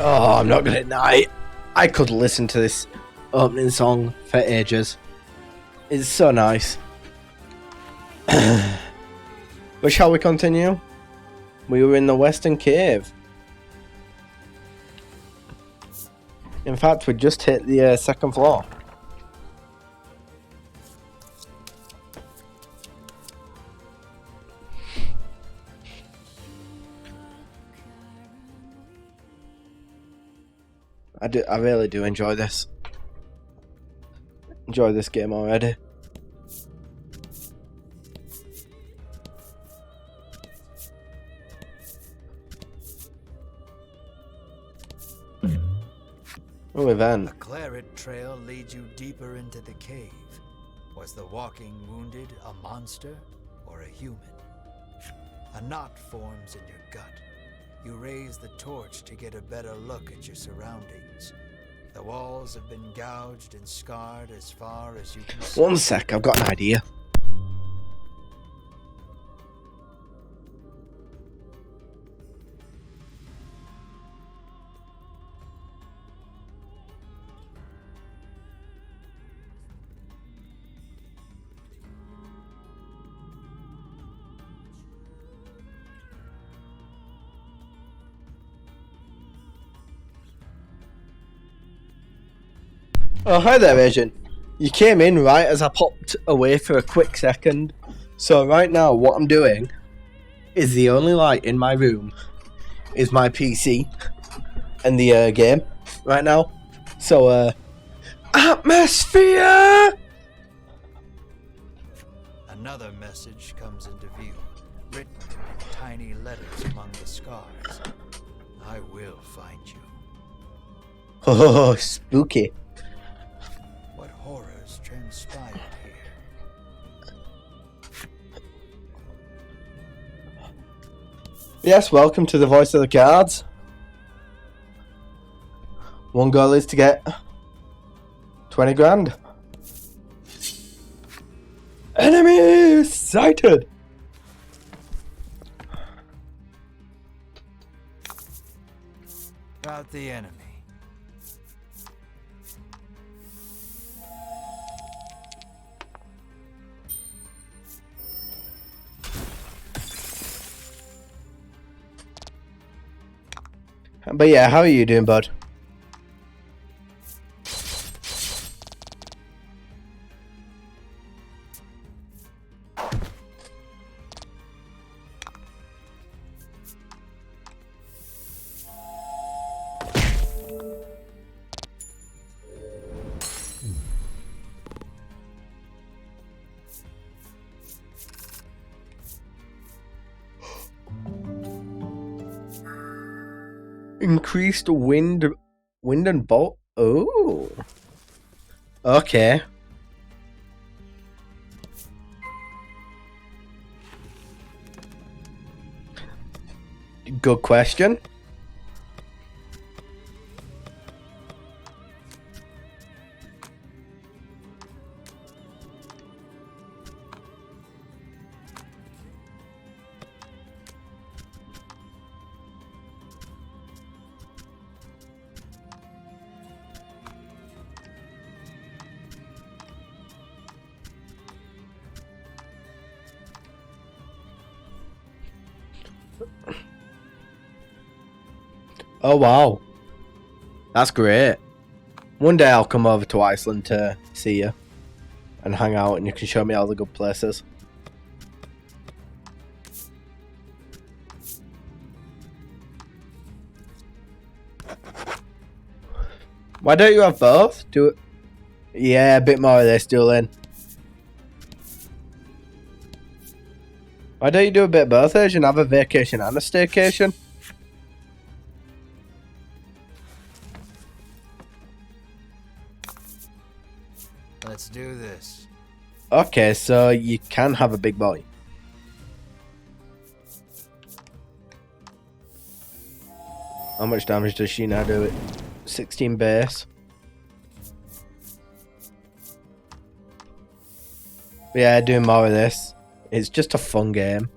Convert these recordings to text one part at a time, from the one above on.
Oh, I'm not gonna deny. I could listen to this opening song for ages. It's so nice. But shall we continue? We were in the Western Cave. In fact, we just hit the second floor. I really do enjoy this. Enjoy this game already. Oh, then. The Claret Trail leads you deeper into the cave. Was the walking wounded a monster or a human? A knot forms in your gut. You raise the torch to get a better look at your surroundings. The walls have been gouged and scarred as far as you can see. One sec, I've got an idea. Oh, hi there, Agent. You came in right as I popped away for a quick second. So right now, what I'm doing is the only light in my room is my PC and the game right now. So, atmosphere! Another message comes into view, written in tiny letters among the scars. I will find you. Oh, spooky. What horrors transpired here? Yes, welcome to the Voice of the Cards. One goal is to get 20 grand. Enemy sighted! About the enemy. But yeah, how are you doing, bud? Increased wind and bolt. Oh, okay. Good question. Oh wow, that's great. One day I'll come over to Iceland to see you and hang out, and you can show me all the good places. Why don't you have both? Do it. Yeah, a bit more of this, Julian. Why don't you do a bit of both, and have a vacation and a staycation? Let's do this. Okay, so you can have a big boy. How much damage does she now do it? 16 base. Yeah, doing more of this. It's just a fun game.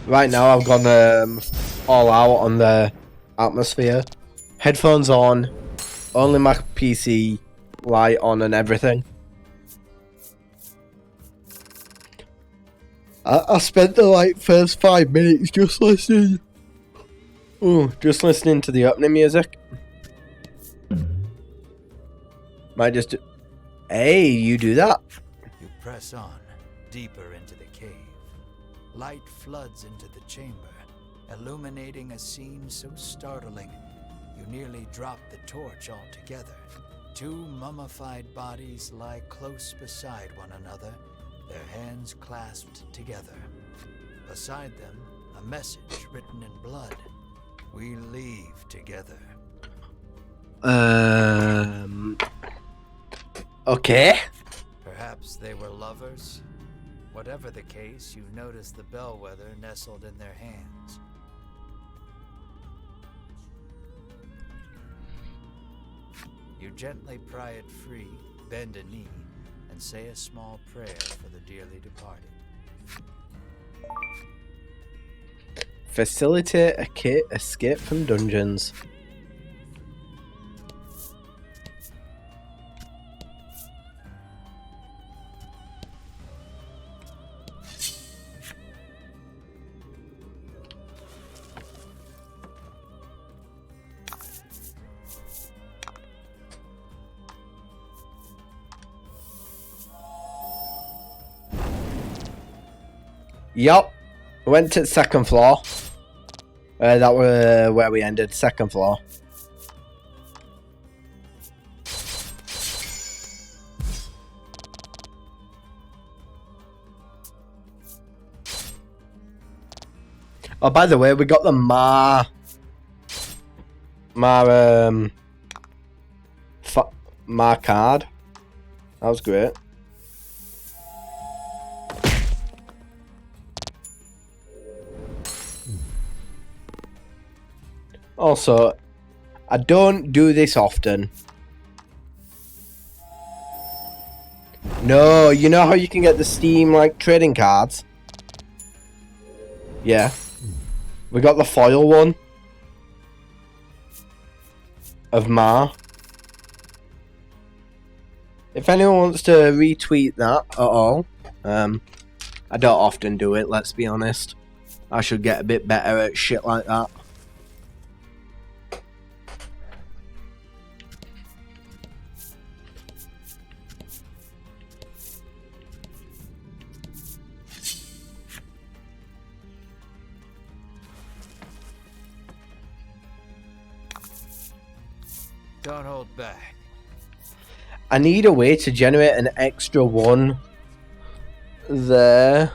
Right now I've gone all out on the atmosphere Headphones on. Only my PC light on and everything. I spent the first 5 minutes just listening. Just listening to the opening music. Might just... Hey, you do that. You press on, deeper into the cave. Light floods into the chamber, illuminating a scene so startling, you nearly drop the torch altogether. 2 mummified bodies lie close beside one another, their hands clasped together. Beside them, a message written in blood. We leave together. Okay. Perhaps they were lovers? Whatever the case, you notice the bellwether nestled in their hands. You gently pry it free, bend a knee, and say a small prayer for the dearly departed. Facilitate a kit escape from dungeons. Yup. Went to the 2nd floor. That was where we ended, 2nd floor. Oh, by the way, we got the Ma card. That was great. Also, I don't do this often. No, you know how you can get the Steam trading cards? Yeah. We got the foil one of Ma. If anyone wants to retweet that at all, I don't often do it, let's be honest. I should get a bit better at shit like that. Don't hold back. I need a way to generate an extra one there.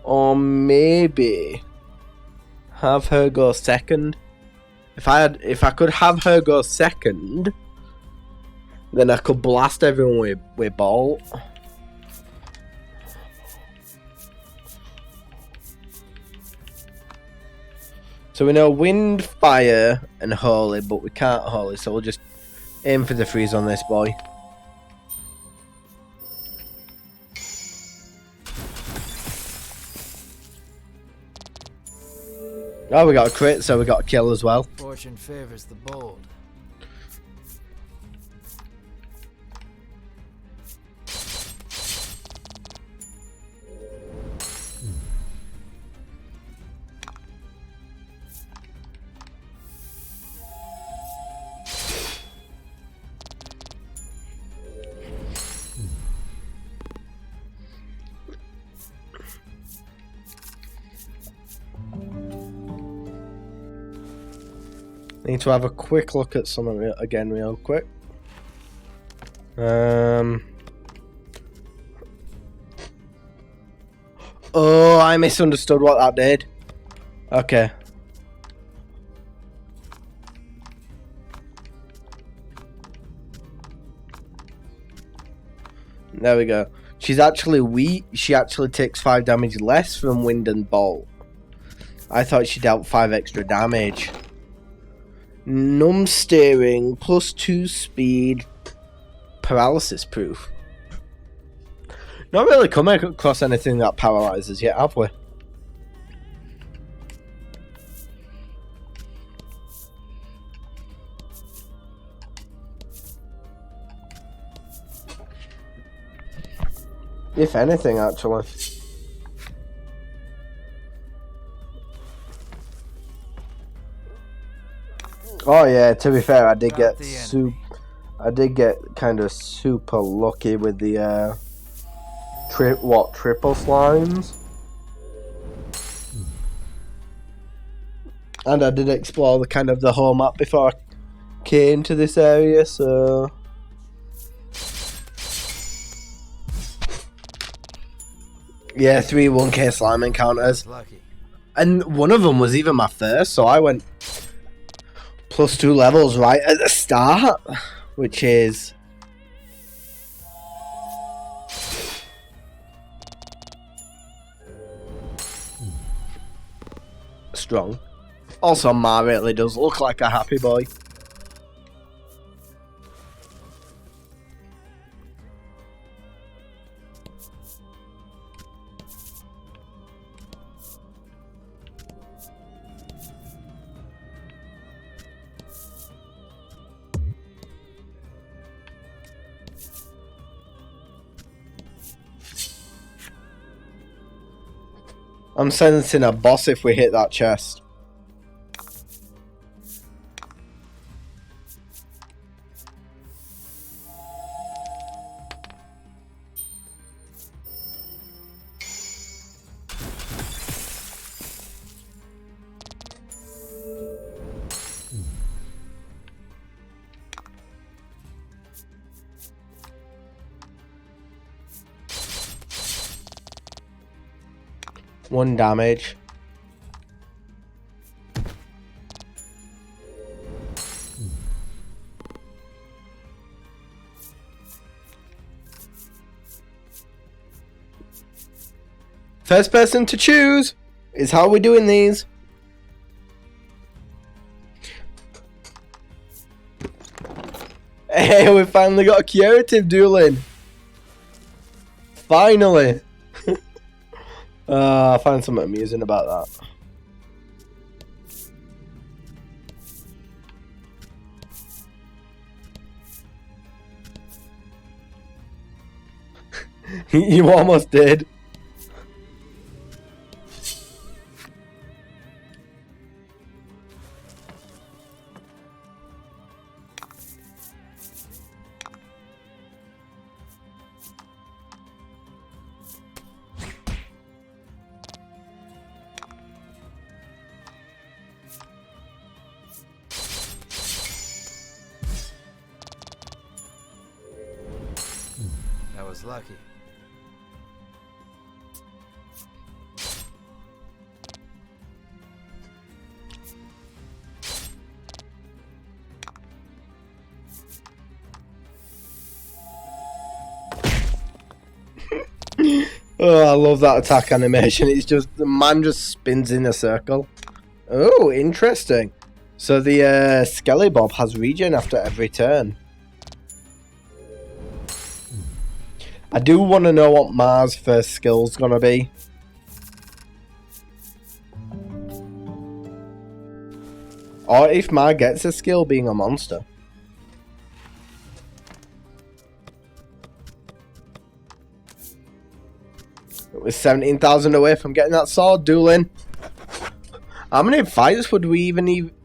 Or maybe have her go second. If I could have her go second, then I could blast everyone with Bolt. So we know Wind, Fire, and Holy, but we can't Holy, so we'll just aim for the freeze on this boy. Oh, we got a crit, so we got a kill as well. Fortune favors the bold. Need to have a quick look at something again real quick. Oh, I misunderstood what that did. Okay. There we go. She's actually weak. She actually takes 5 damage less from Wind and Bolt. I thought she dealt 5 extra damage. Numb steering, +2 speed, paralysis proof. Not really come across anything that paralyzes yet, have we? If anything, actually. Oh yeah, to be fair, I did get kind of super lucky with the triple slimes. And I did explore the kind of the whole map before I came to this area, so yeah, 3 1k slime encounters. Lucky. And one of them was even my first, so I went +2 levels right at the start, which is strong. Also, Ma really does look like a happy boy. I'm sensing a boss if we hit that chest. One damage. First person to choose is how we're doing these. Hey, we finally got a curative dueling. Finally. I find something amusing about that. You almost did. That was lucky. Oh, I love that attack animation. It's just, the man just spins in a circle. Oh, interesting. So the Skelly Bob has regen after every turn. I do want to know what Mars' first skill's gonna be. Or if Mar gets a skill being a monster. It was 17,000 away from getting that sword dueling. How many fights would we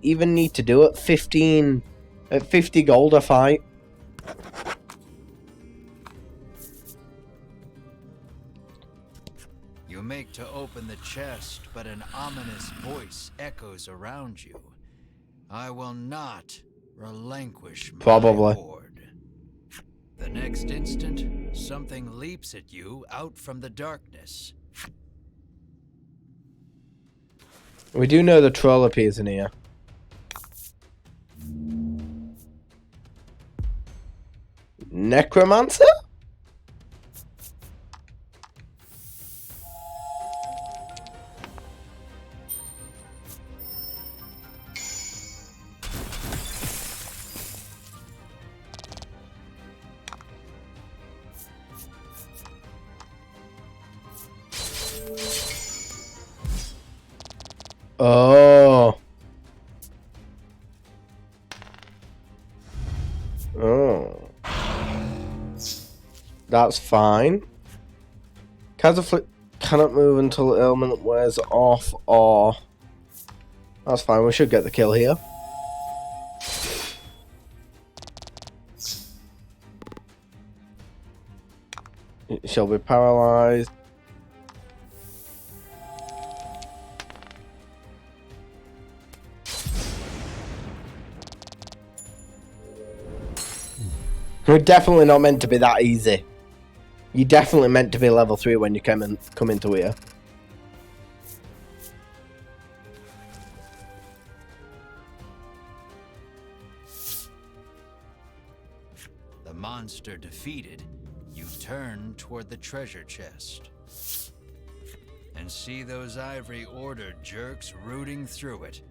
even need to do at 50 gold a fight? You make to open the chest, but an ominous voice echoes around you. I will not relinquish my Probably. hoard. The next instant, something leaps at you out from the darkness. We do know the troll appears in here. Necromancer? Oh. Oh. That's fine. Kazaflip cannot move until the ailment wears off, or... That's fine, we should get the kill here. It shall be paralyzed. We're definitely not meant to be that easy. You're definitely meant to be level 3 when you come into here. The monster defeated, you turn toward the treasure chest. And see those Ivory Order jerks rooting through it.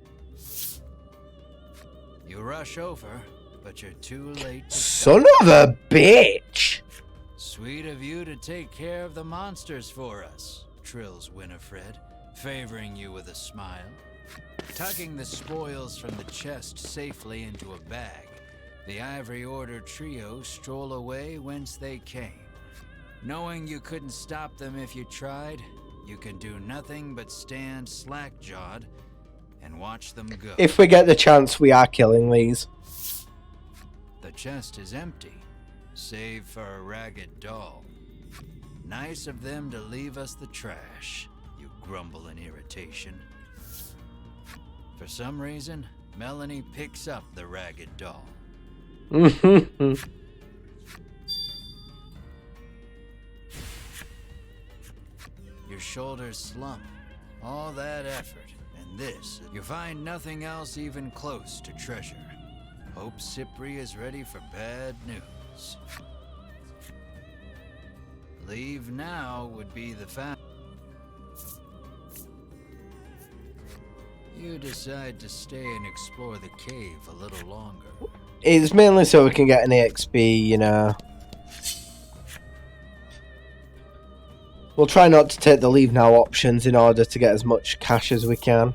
You rush over, but you're too late to Son of a bitch! Sweet of you to take care of the monsters for us, trills Winifred, favoring you with a smile. Tucking the spoils from the chest safely into a bag, the Ivory Order trio stroll away whence they came. Knowing you couldn't stop them if you tried, you can do nothing but stand slack-jawed and watch them go. If we get the chance, we are killing these. The chest is empty, save for a ragged doll. Nice of them to leave us the trash, you grumble in irritation. For some reason, Melanie picks up the ragged doll. Your shoulders slump. All that effort, and this, you find nothing else even close to treasure. Hope Cypri is ready for bad news. Leave now would be the fact. You decide to stay and explore the cave a little longer. It's mainly so we can get an EXP, you know. We'll try not to take the leave now options in order to get as much cash as we can.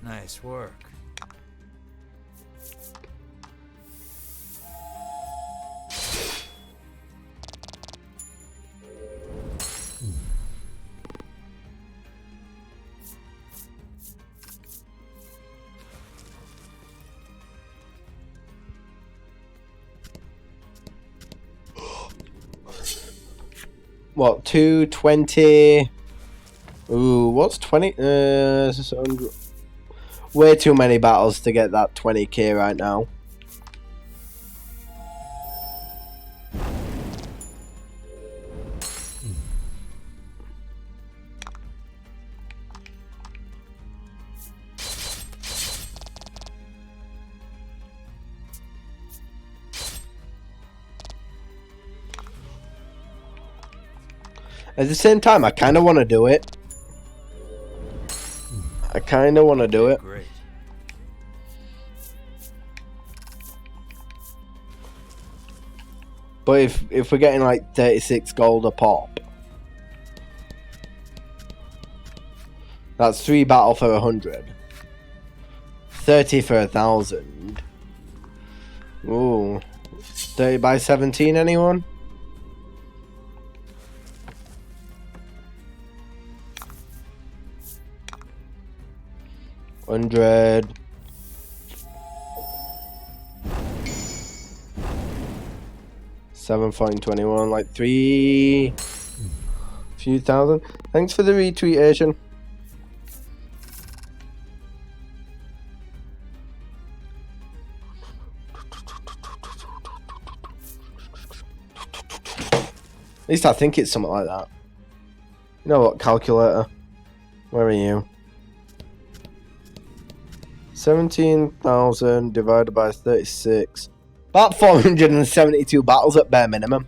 Nice work. What, 220? Ooh, what's 20? Way too many battles to get that 20k right now. At the same time, I kind of want to do it. Great. But if we're getting like 36 gold a pop, that's 3 battle for 100, 30 for 1,000. Ooh, 30 by 17. Anyone? $100. $7.21, like 3 few thousand. Thanks for the retweet, Asian. At least I think it's something like that. You know what, calculator? Where are you? 17,000 divided by 36. About 472 battles at bare minimum.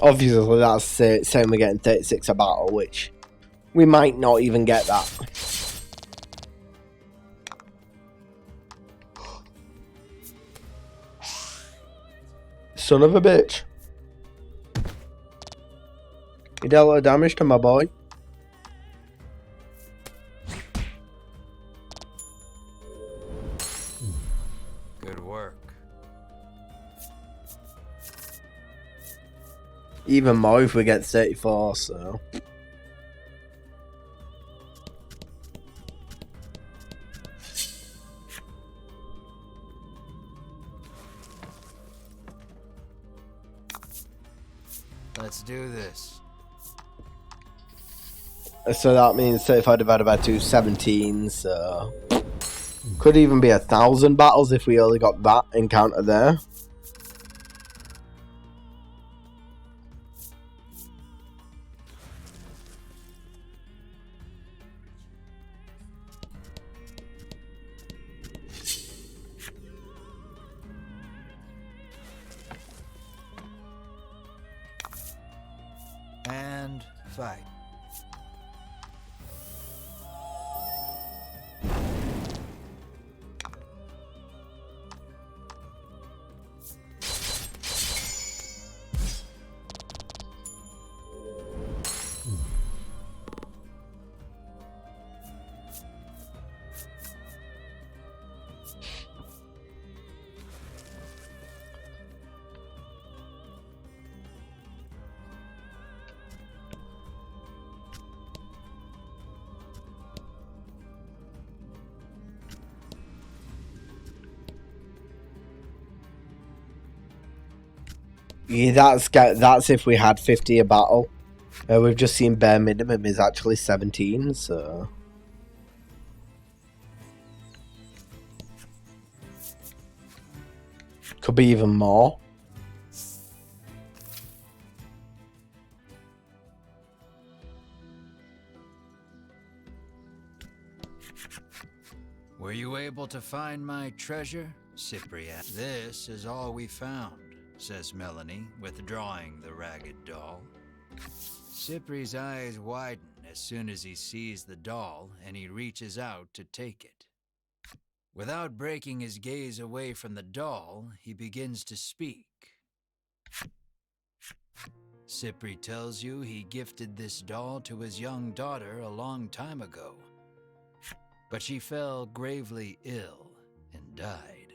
Obviously, that's saying we're getting 36 a battle, which we might not even get that. Son of a bitch. You dealt a lot of damage to my boy. Good work. Even more if we get 34, so. Let's do this. So that means 35 divided by 2 is 17, so. Could even be 1,000 battles if we only got that encounter there. And fight. Yeah, that's if we had 50 a battle. We've just seen bare minimum is actually 17, so. Could be even more. Were you able to find my treasure, Cyprian? This is all we found, says Melanie, withdrawing the ragged doll. Cypri's eyes widen as soon as he sees the doll, and he reaches out to take it. Without breaking his gaze away from the doll, he begins to speak. Cypri tells you he gifted this doll to his young daughter a long time ago, but she fell gravely ill and died.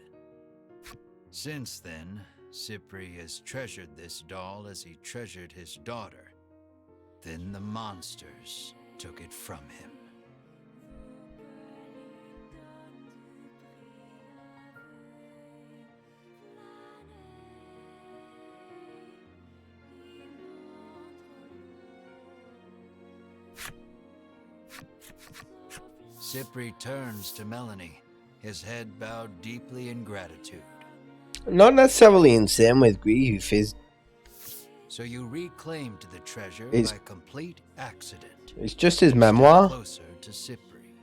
Since then, Cypri has treasured this doll as he treasured his daughter. Then the monsters took it from him. Cypri turns to Melanie, his head bowed deeply in gratitude. Not necessarily insane with grief, is. So you reclaimed the treasure It's- by complete accident. It's just his memoir. Closer to Cypri.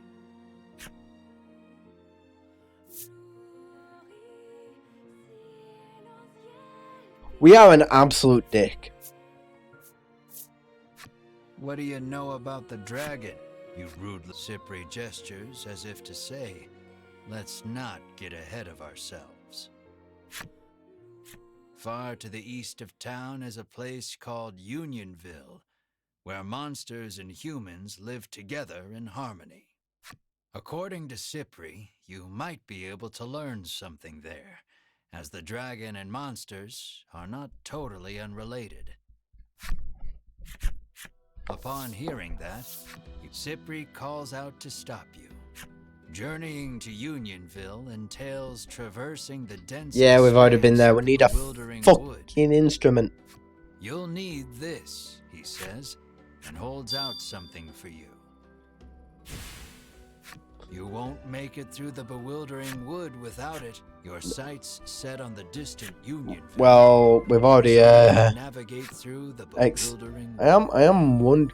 We are an absolute dick. What do you know about the dragon? You rude Cypri gestures as if to say, let's not get ahead of ourselves. Far to the east of town is a place called Unionville, where monsters and humans live together in harmony. According to Cypri, you might be able to learn something there, as the dragon and monsters are not totally unrelated. Upon hearing that, Cypri calls out to stop you. Journeying to Unionville entails traversing the dense. Yeah, we've already been there. We need a bewildering wood. fucking instrument. You'll need this, he says, and holds out something for you. You won't make it through the bewildering wood without it. Your sights set on the distant Unionville. Well, we've already navigate through the bewildering. I am one.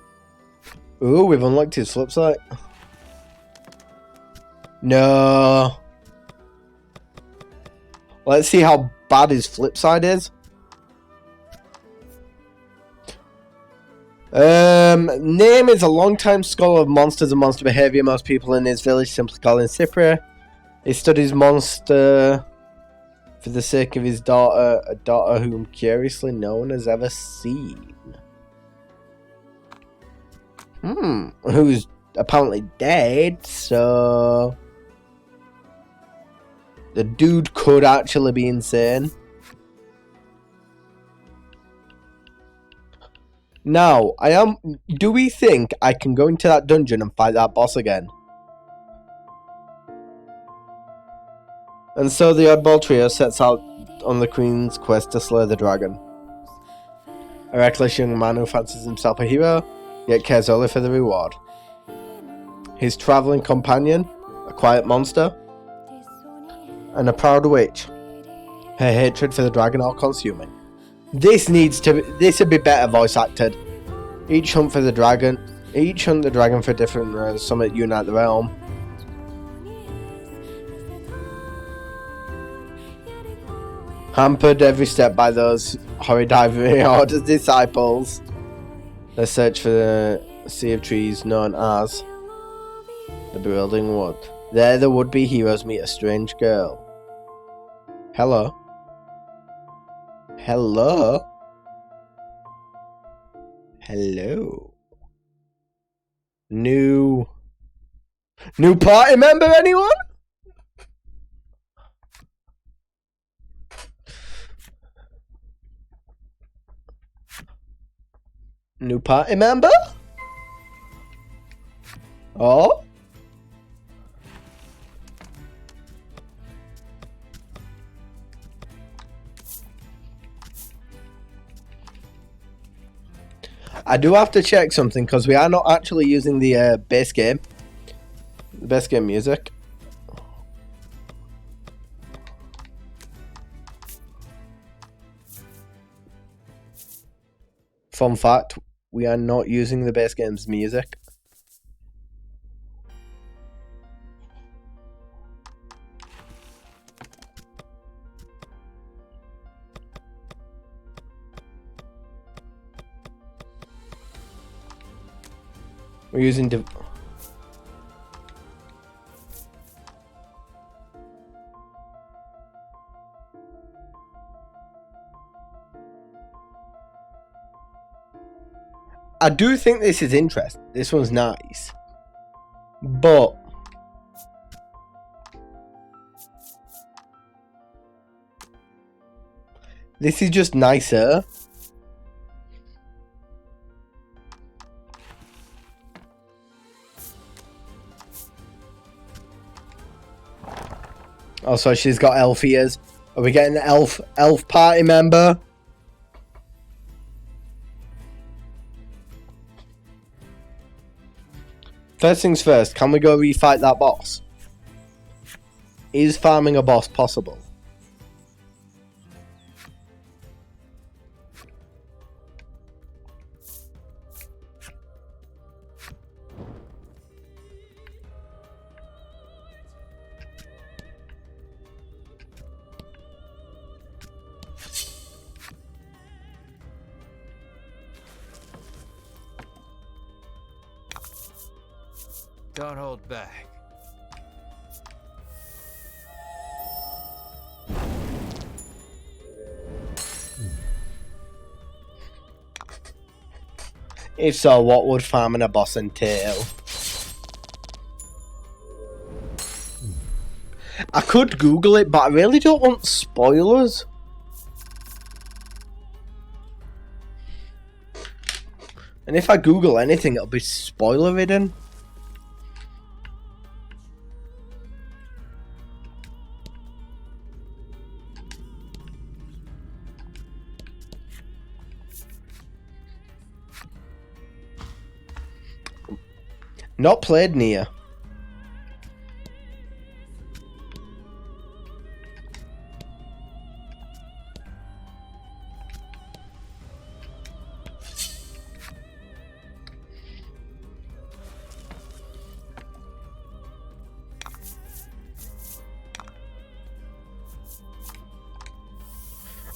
Ooh, we've unlocked his flip side. No. Let's see how bad his flip side is. Name is a long-time scholar of monsters and monster behavior. Most people in his village simply call him Cypria. He studies monster for the sake of his daughter, a daughter whom curiously no one has ever seen. Who's apparently dead, so the dude could actually be insane. Now, do we think I can go into that dungeon and fight that boss again? And so the oddball trio sets out on the Queen's quest to slay the dragon. A reckless young man who fancies himself a hero, yet cares only for the reward. His travelling companion, a quiet monster, and a proud witch. Her hatred for the dragon all-consuming. This would be better voice acted. Each hunt the dragon for different summit unite the realm. Hampered every step by those horrid Ivory Order's disciples. They search for the sea of trees known as the Bewildering Wood. There the would-be heroes meet a strange girl. Hello? Hello? Hello? New party member, anyone? New party member? Oh? I do have to check something because we are not actually using the base game music. Fun fact, we are not using the base game's music. We're using I do think this is interesting. This one's nice. But this is just nicer. Also, she's got elf ears. Are we getting an elf party member? First things first, can we go refight that boss? Is farming a boss possible? Don't hold back. If so, what would farming a boss entail? I could Google it, but I really don't want spoilers. And if I Google anything, it'll be spoiler-ridden. Not played Nier.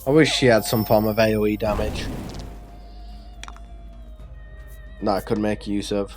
I wish she had some form of AoE damage. that I could make use of.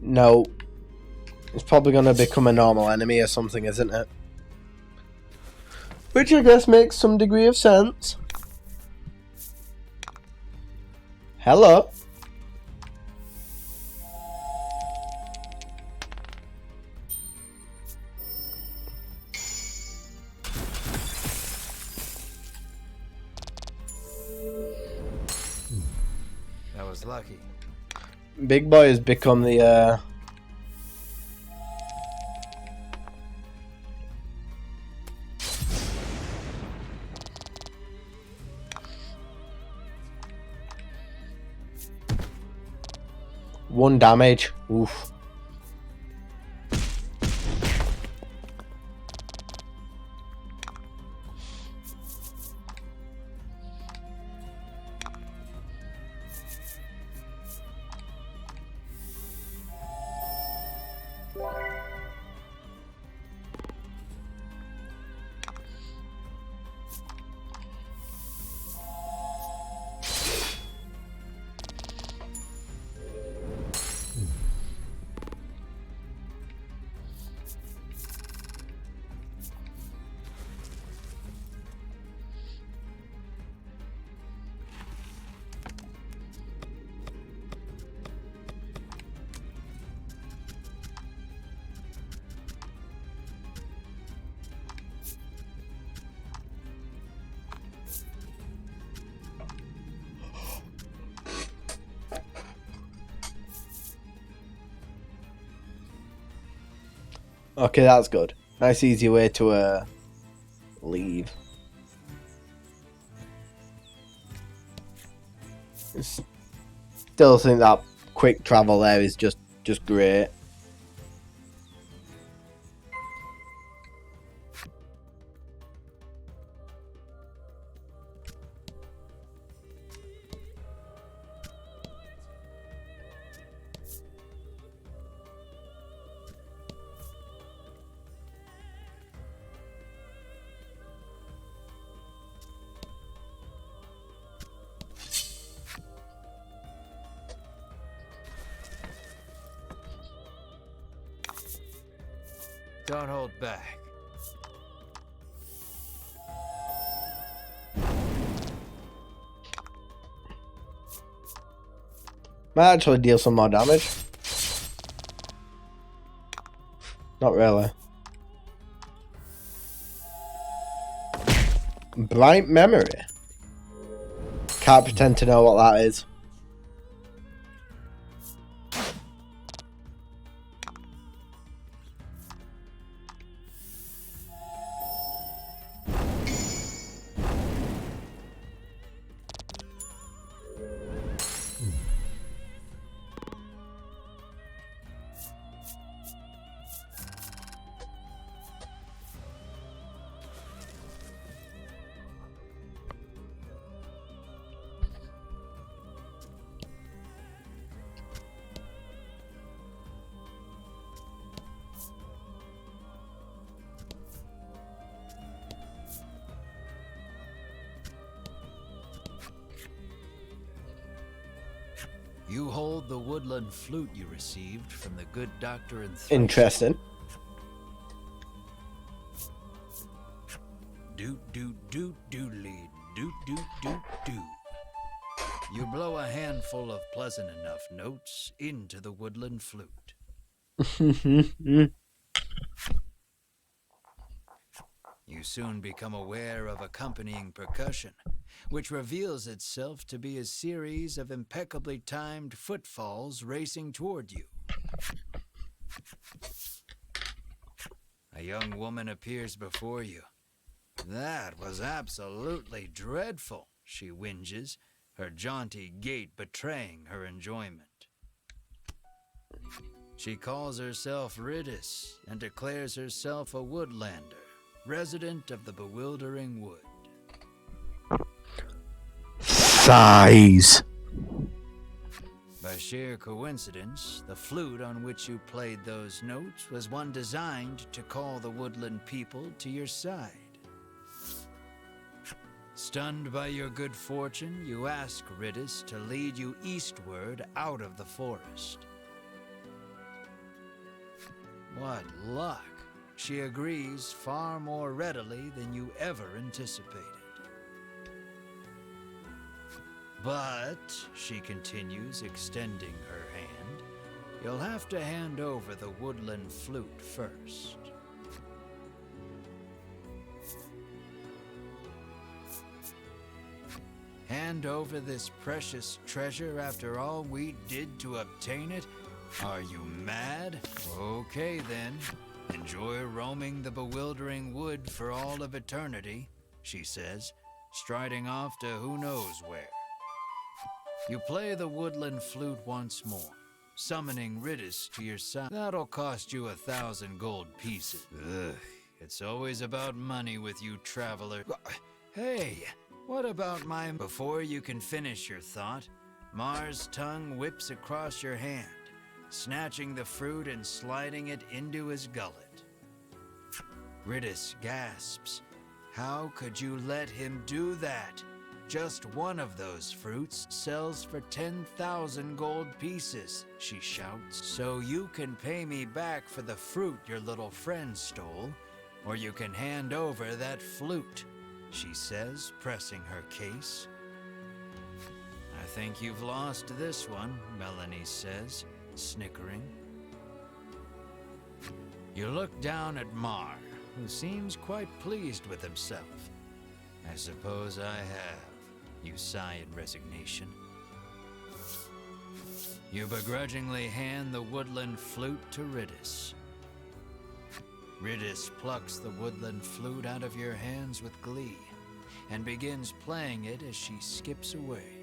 No. It's probably going to become a normal enemy or something, isn't it? Which I guess makes some degree of sense. Hello? That was lucky. Big Boy has become the, one damage. Oof. Okay, that's good. Nice easy way to leave. Still think that quick travel there is just great. Don't hold back. Might actually deal some more damage. Not really. Bright memory. Can't pretend to know what that is. You hold the woodland flute you received from the good doctor in Thrace. Interesting. Doot doot doot doodly doot doot doot doot. You blow a handful of pleasant enough notes into the woodland flute. You soon become aware of accompanying percussion, which reveals itself to be a series of impeccably timed footfalls racing toward you. A young woman appears before you. "That was absolutely dreadful," she whinges, her jaunty gait betraying her enjoyment. She calls herself Ridis and declares herself a woodlander, resident of the bewildering wood. Size. By sheer coincidence, the flute on which you played those notes was one designed to call the woodland people to your side. Stunned by your good fortune, you ask Ridis to lead you eastward out of the forest. What luck! She agrees far more readily than you ever anticipated. But, she continues, extending her hand, you'll have to hand over the woodland flute first. Hand over this precious treasure after all we did to obtain it? Are you mad? Okay then. Enjoy roaming the bewildering wood for all of eternity, she says, striding off to who knows where. You play the woodland flute once more, summoning Ridis to your side. That'll cost you 1,000 gold pieces. Ugh, it's always about money with you, traveler. Hey, what about my... Before you can finish your thought, Mars' tongue whips across your hand, snatching the fruit and sliding it into his gullet. Ridis gasps. How could you let him do that? Just one of those fruits sells for 10,000 gold pieces, she shouts. So you can pay me back for the fruit your little friend stole, or you can hand over that flute, she says, pressing her case. I think you've lost this one, Melanie says, snickering. You look down at Mar, who seems quite pleased with himself. I suppose I have, you sigh in resignation. You begrudgingly hand the woodland flute to Ridis. Ridis plucks the woodland flute out of your hands with glee and begins playing it as she skips away.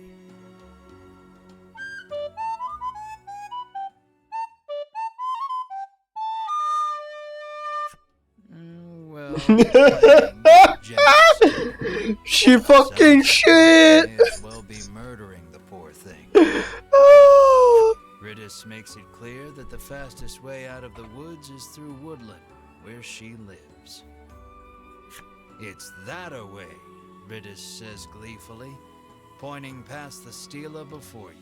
Well, She fucking shit. May as well be murdering the poor thing. Ridis makes it clear that the fastest way out of the woods is through woodland, where she lives. It's that-a-way, Ridis says gleefully, pointing past the stela before you.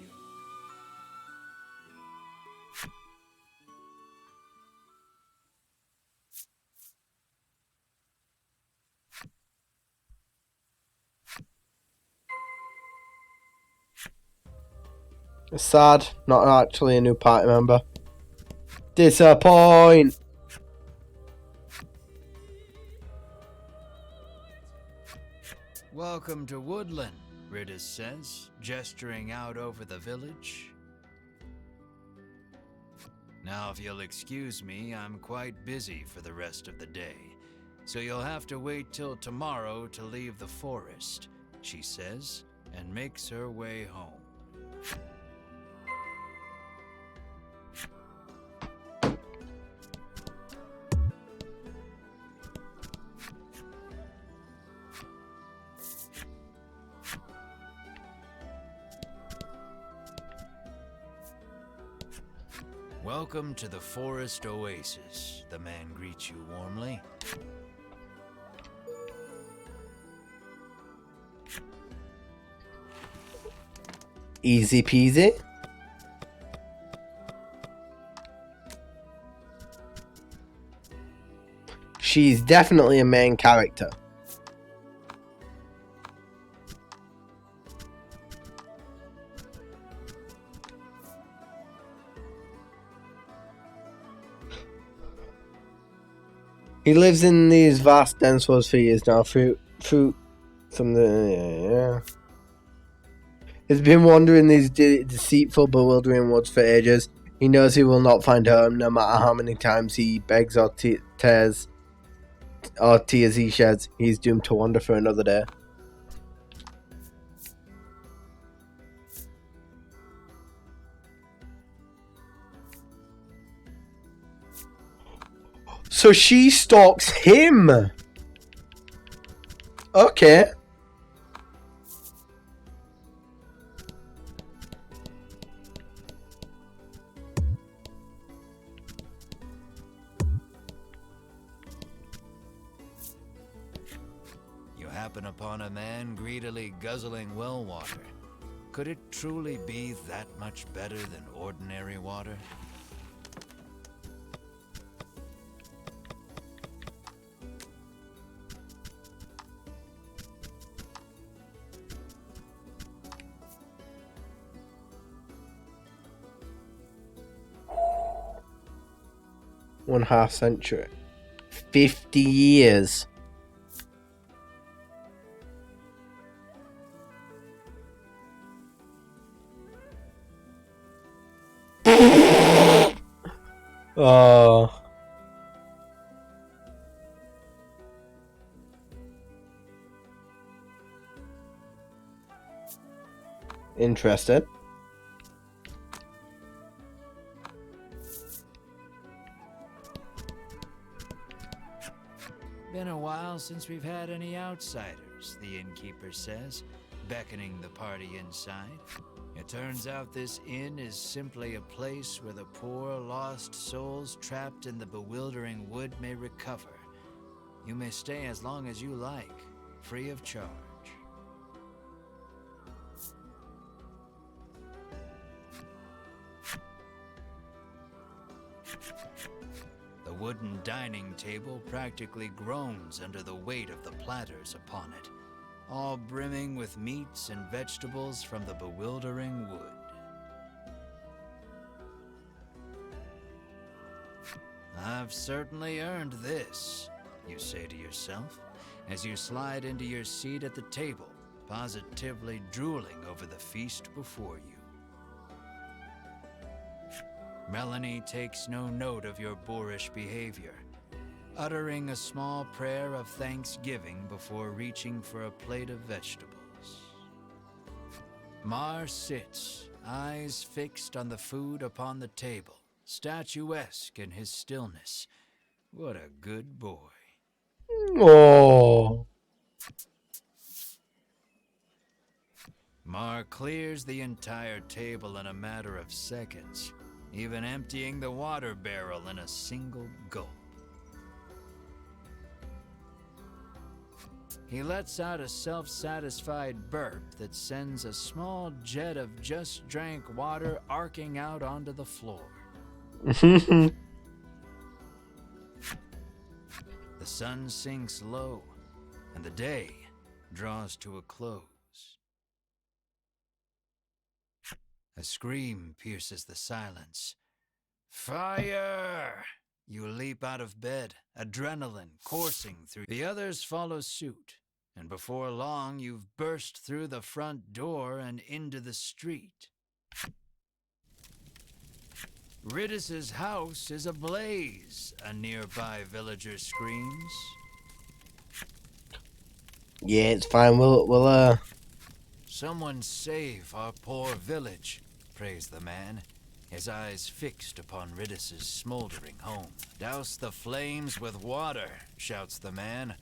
Sad, not actually a new party member. Disappoint. Welcome to Woodland, Ridis says, gesturing out over the village. Now, if you'll excuse me, I'm quite busy for the rest of the day, so you'll have to wait till tomorrow to leave the forest, she says, and makes her way home. Welcome to the Forest Oasis, the man greets you warmly. Easy peasy. She's definitely a main character. He lives in these vast, dense woods for years now. Fruit from the yeah. He's been wandering these deceitful, bewildering woods for ages. He knows he will not find home, no matter how many times he begs or tears he sheds. He's doomed to wander for another day. So she stalks him. Okay. You happen upon a man greedily guzzling well water. Could it truly be that much better than ordinary water? One half century. 50 years. Oh. Interested. Been a while since we've had any outsiders, the innkeeper says, beckoning the party inside. It turns out this inn is simply a place where the poor, lost souls trapped in the bewildering wood may recover. You may stay as long as you like, free of charge. The wooden dining table practically groans under the weight of the platters upon it, all brimming with meats and vegetables from the bewildering wood. I've certainly earned this, you say to yourself, as you slide into your seat at the table, positively drooling over the feast before you. Melanie takes no note of your boorish behavior, uttering a small prayer of thanksgiving before reaching for a plate of vegetables. Mar sits, eyes fixed on the food upon the table, statuesque in his stillness. What a good boy. Oh. Mar clears the entire table in a matter of seconds, even emptying the water barrel in a single gulp. He lets out a self-satisfied burp that sends a small jet of just-drank water arcing out onto the floor. The sun sinks low, and the day draws to a close. A scream pierces the silence. Fire! You leap out of bed, adrenaline coursing through. The others follow suit, and before long you've burst through the front door and into the street. Riddis's house is ablaze, a nearby villager screams. Yeah, it's fine. We'll Someone save our poor village, prays the man, his eyes fixed upon Riddis's smoldering home. Douse the flames with water, shouts the man.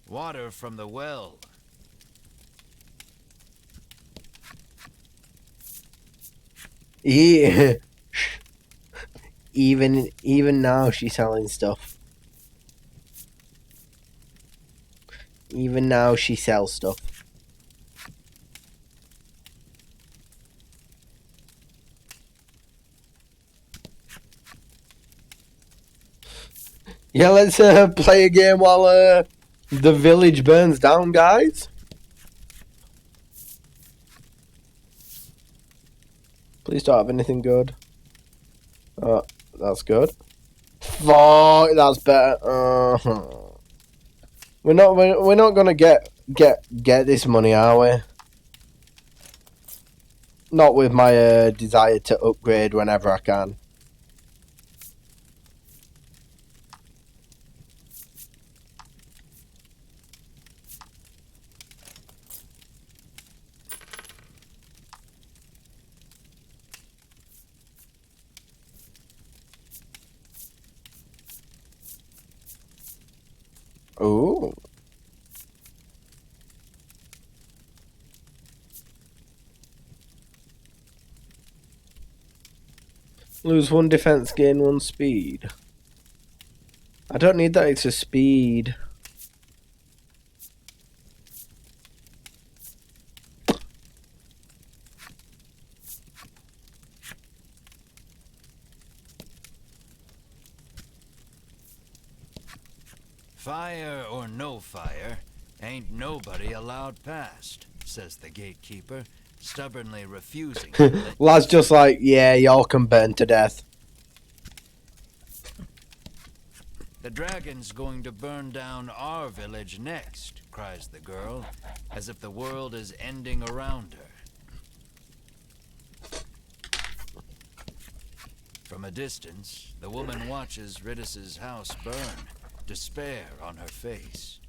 Water from the well. Yeah. Even now she's selling stuff. Even now she sells stuff. Yeah, let's play a game while the village burns down, guys. Please don't have anything good. Oh, that's good. Fuck, that's better. We're not gonna get this money, are we? Not with my desire to upgrade whenever I can. Ooh. Lose 1 defense, gain 1 speed. I don't need that extra speed. Fire or no fire, ain't nobody allowed past, says the gatekeeper, stubbornly refusing. Lad's just like, yeah, y'all can burn to death. The dragon's going to burn down our village next, cries the girl, as if the world is ending around her. From a distance, the woman watches Ridis's house burn, despair on her face.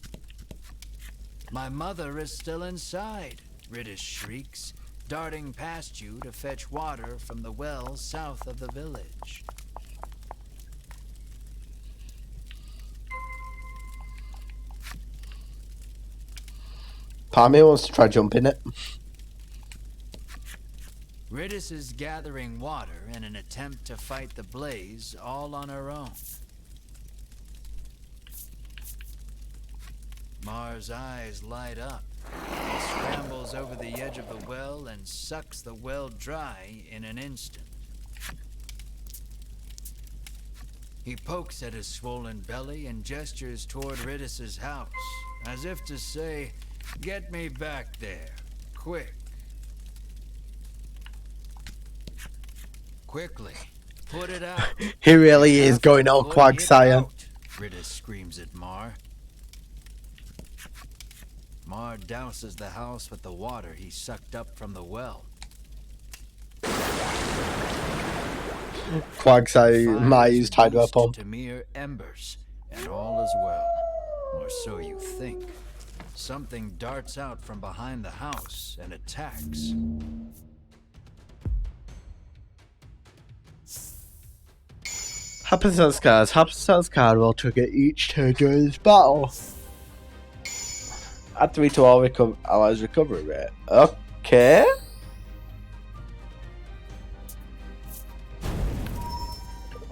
My mother is still inside, Ridis shrieks, darting past you to fetch water from the well south of the village. Part of me wants to try jumping it. Ridis is gathering water in an attempt to fight the blaze all on her own. Mar's eyes light up. He scrambles over the edge of the well and sucks the well dry in an instant. He pokes at his swollen belly and gestures toward Ridis's house, as if to say, "Get me back there, quick." Quickly, put it out. He really is going all Putting it Quagsire. out, Ridis screams at Mar. Mar douses the house with the water he sucked up from the well. Quagsire, Maya's tied her up on. To mere embers, and all is well. Or so you think. Something darts out from behind the house and attacks. Happenstance cards. Happenstance card will trigger each turn during this battle. Add 3 to all allies' recovery rate. Okay.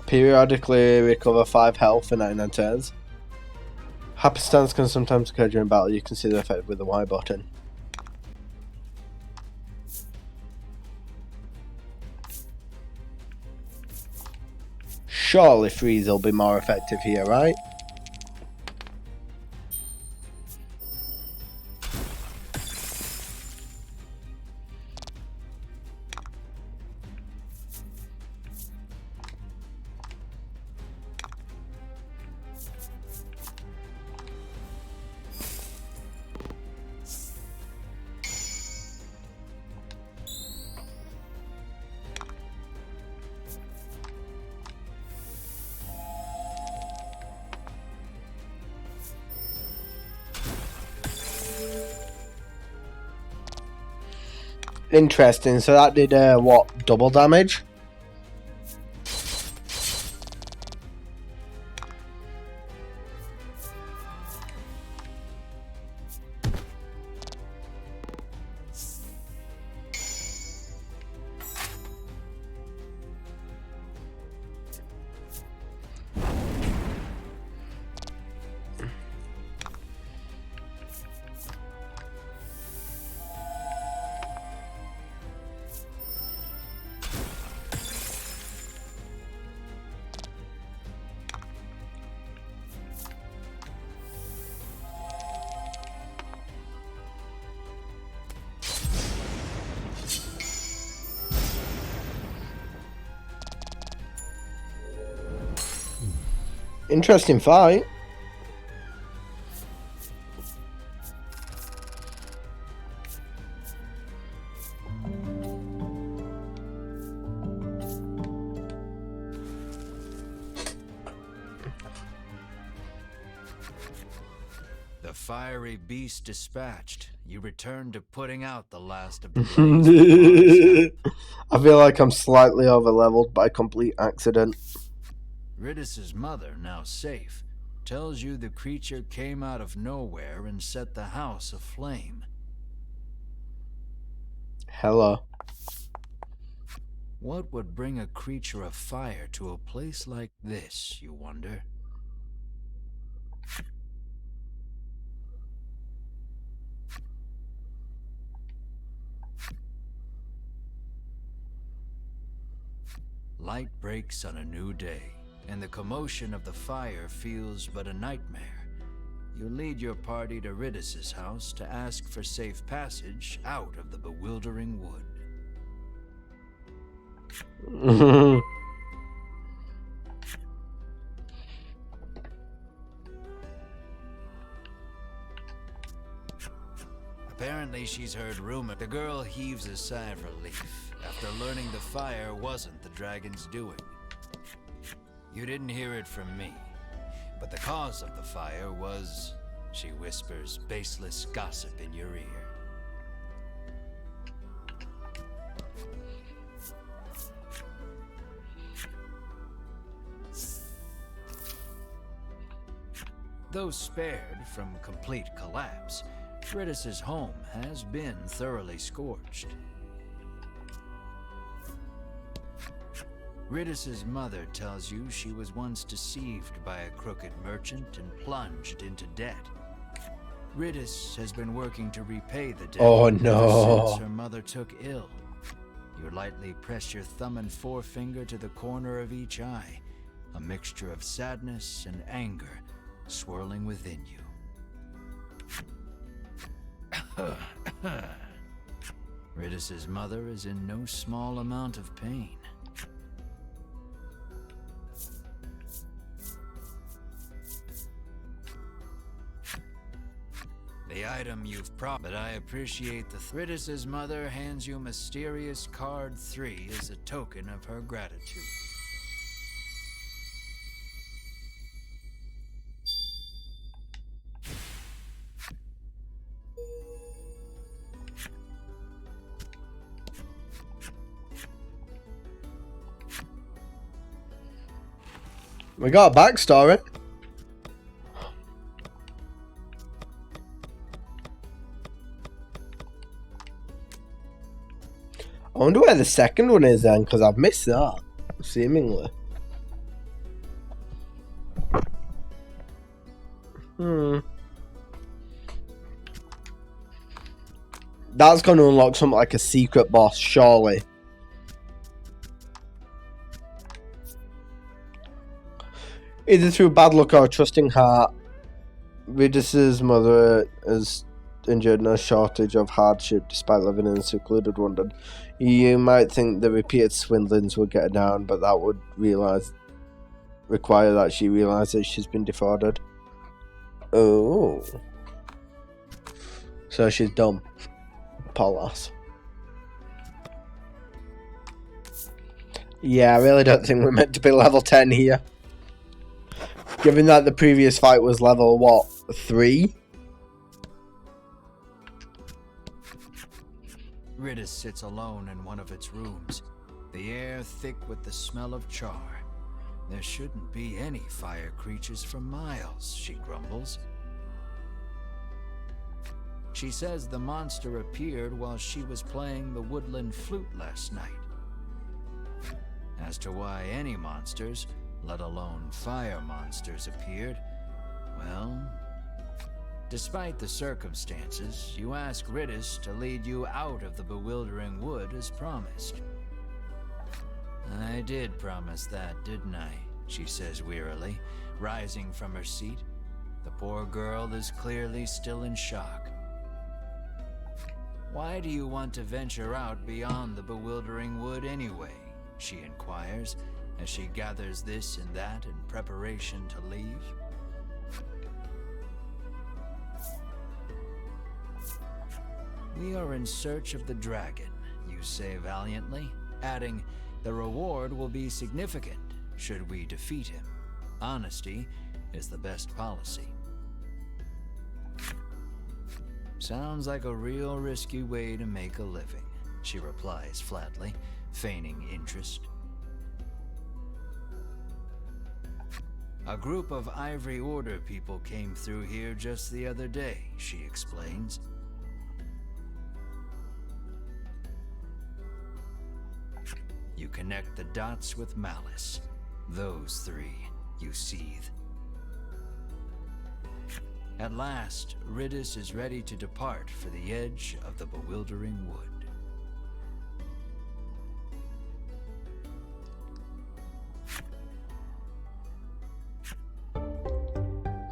Periodically recover 5 health for 99 turns. Happenstance can sometimes occur during battle. You can see the effect with the Y button. Surely freeze will be more effective here, right? Interesting, so that did what, double damage? Interesting fight. The fiery beast dispatched, you return to putting out the last of the blaze. I feel like I'm slightly over-leveled by complete accident. Ridis's mother, now safe, tells you the creature came out of nowhere and set the house aflame. Hello. What would bring a creature of fire to a place like this, you wonder? Light breaks on a new day, and the commotion of the fire feels but a nightmare. You lead your party to Ridis's house to ask for safe passage out of the bewildering wood. Apparently she's heard rumor. The girl heaves a sigh of relief after learning the fire wasn't the dragon's doing. You didn't hear it from me, but the cause of the fire was, she whispers baseless gossip in your ear. Though spared from complete collapse, Ridis's home has been thoroughly scorched. Ridis's mother tells you she was once deceived by a crooked merchant and plunged into debt. Ridis has been working to repay the debt ever since her mother took ill. You lightly press your thumb and forefinger to the corner of each eye, a mixture of sadness and anger swirling within you. Ridis's mother is in no small amount of pain. The item you've but I appreciate the Ridis's mother hands you mysterious card 3 as a token of her gratitude. We got a backstory. I wonder where the second one is then, because I've missed that, seemingly. That's going to unlock something like a secret boss, surely. Either through bad luck or a trusting heart, Ridis's mother has endured no shortage of hardship despite living in a secluded London. You might think the repeated swindlings would get her down, but that would require that she realises she's been defrauded. Oh. So she's dumb. Poor lass. Yeah, I really don't think we're meant to be level 10 here. Given that the previous fight was level, what, 3? Ridis sits alone in one of its rooms, the air thick with the smell of char. There shouldn't be any fire creatures for miles, she grumbles. She says the monster appeared while she was playing the woodland flute last night. As to why any monsters, let alone fire monsters, appeared, well, despite the circumstances, you ask Ridis to lead you out of the bewildering wood as promised. I did promise that, didn't I? She says wearily, rising from her seat. The poor girl is clearly still in shock. Why do you want to venture out beyond the bewildering wood anyway? She inquires, as she gathers this and that in preparation to leave. We are in search of the dragon, you say valiantly, adding, the reward will be significant should we defeat him. Honesty is the best policy. Sounds like a real risky way to make a living, she replies flatly, feigning interest. A group of Ivory Order people came through here just the other day, she explains. You connect the dots with malice. Those three, you seethe. At last, Ridis is ready to depart for the edge of the bewildering wood.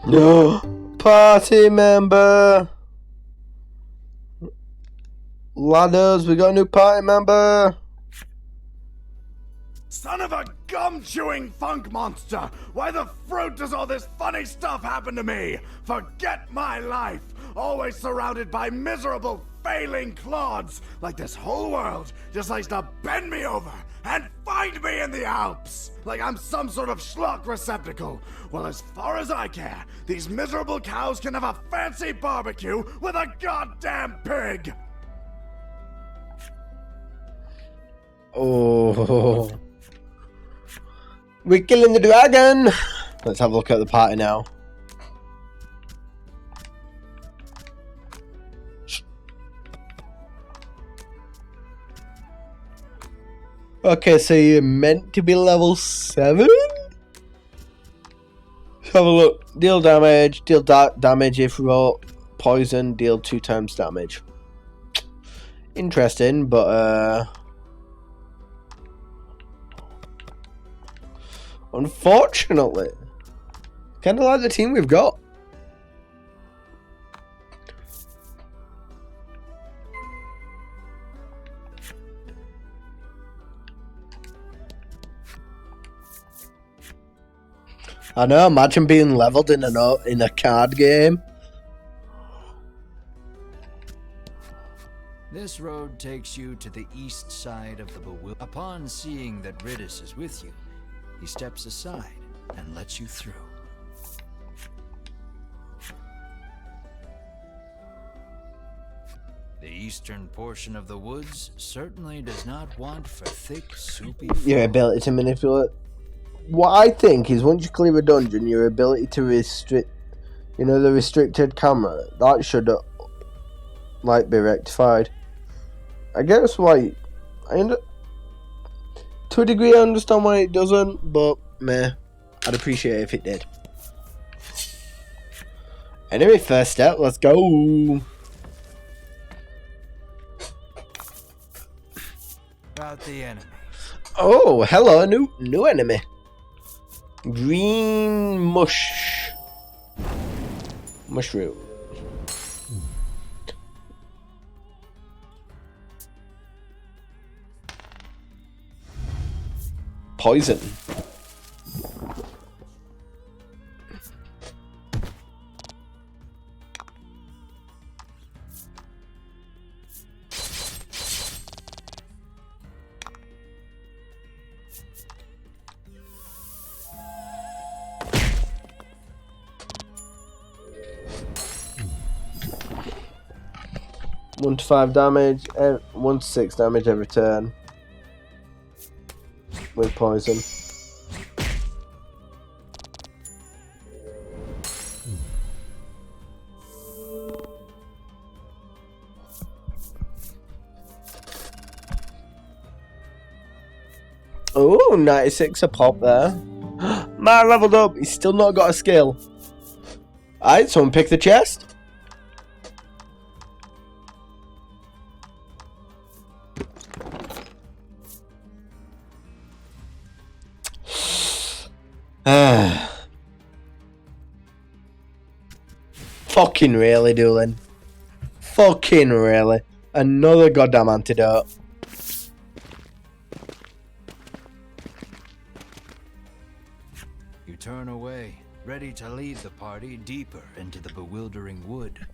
No party member. Ladders, we got a new party member. Son of a gum-chewing funk monster! Why the fruit does all this funny stuff happen to me? Forget my life! Always surrounded by miserable, failing clods! Like this whole world just likes to bend me over and find me in the Alps! Like I'm some sort of schlock receptacle! Well, as far as I care, these miserable cows can have a fancy barbecue with a goddamn pig! Oh... We're killing the dragon! Let's have a look at the party now. Okay, so you're meant to be level 7? Let's have a look. Deal damage, deal damage if wrought, poison, deal 2 times damage. Interesting, but unfortunately, kind of like the team we've got. I know, imagine being leveled in a card game. This road takes you to the east side of the bewilderment. Upon seeing that Ridis is with you, he steps aside and lets you through. The eastern portion of the woods certainly does not want for thick, soupy Your ability to manipulate. What I think is once you clear a dungeon, your ability to restrict, the restricted camera, that should be rectified. I guess to a degree I understand why it doesn't, but meh, I'd appreciate it if it did. Anyway, first step, let's go. About the enemy. Oh, hello, new enemy. Green mushroom. Poison. One to 5 damage, 1 to 6 damage every turn with poison. Oh, 96 a pop there. Man leveled up. He's still not got a skill. Alright, someone pick the chest. Fucking really, Doolin. Fucking really. Another goddamn antidote. turn away, ready to lead the party deeper into the bewildering wood.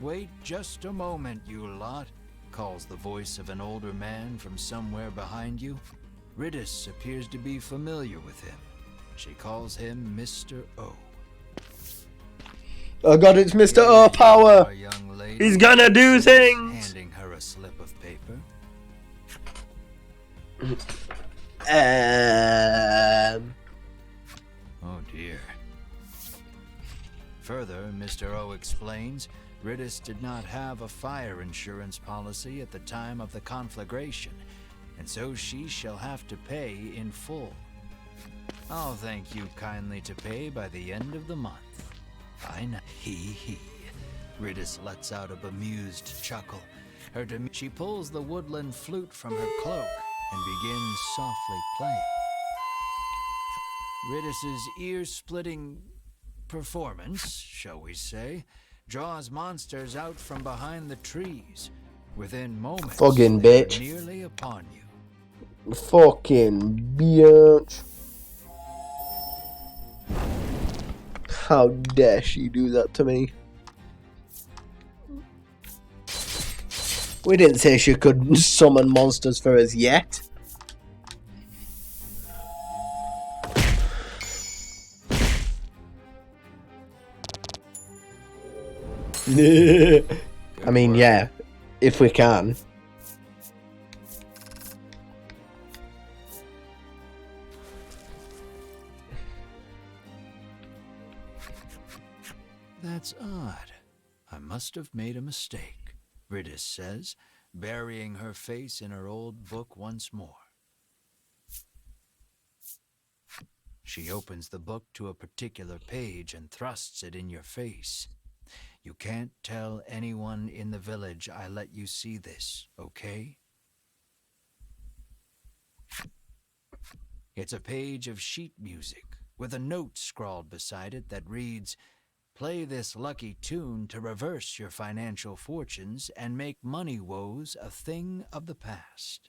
"Wait just a moment, you lot," calls the voice of an older man from somewhere behind you. Riddis appears to be familiar with him. She calls him Mr. O. Oh god, it's Mr. O Power! Our young lady, He's gonna do things! handing her a slip of paper. Oh dear. Further, Mr. O explains, Riddis did not have a fire insurance policy at the time of the conflagration, and so she shall have to pay in full. I'll thank you kindly to pay by the end of the month. I know. Hee. Riddis lets out a bemused chuckle. She pulls the woodland flute from her cloak and begins softly playing. Riddis's ear-splitting performance, shall we say, draws monsters out from behind the trees. Within moments, Fucking they're bitch. nearly upon you. Fucking bitch. How dare she do that to me? We didn't say she could summon monsters for us yet. I mean, yeah, if we can. That's odd. I must have made a mistake, Riddis says, burying her face in her old book once more. She opens the book to a particular page and thrusts it in your face. "You can't tell anyone in the village I let you see this, okay?" It's a page of sheet music with a note scrawled beside it that reads, "Play this lucky tune to reverse your financial fortunes and make money woes a thing of the past."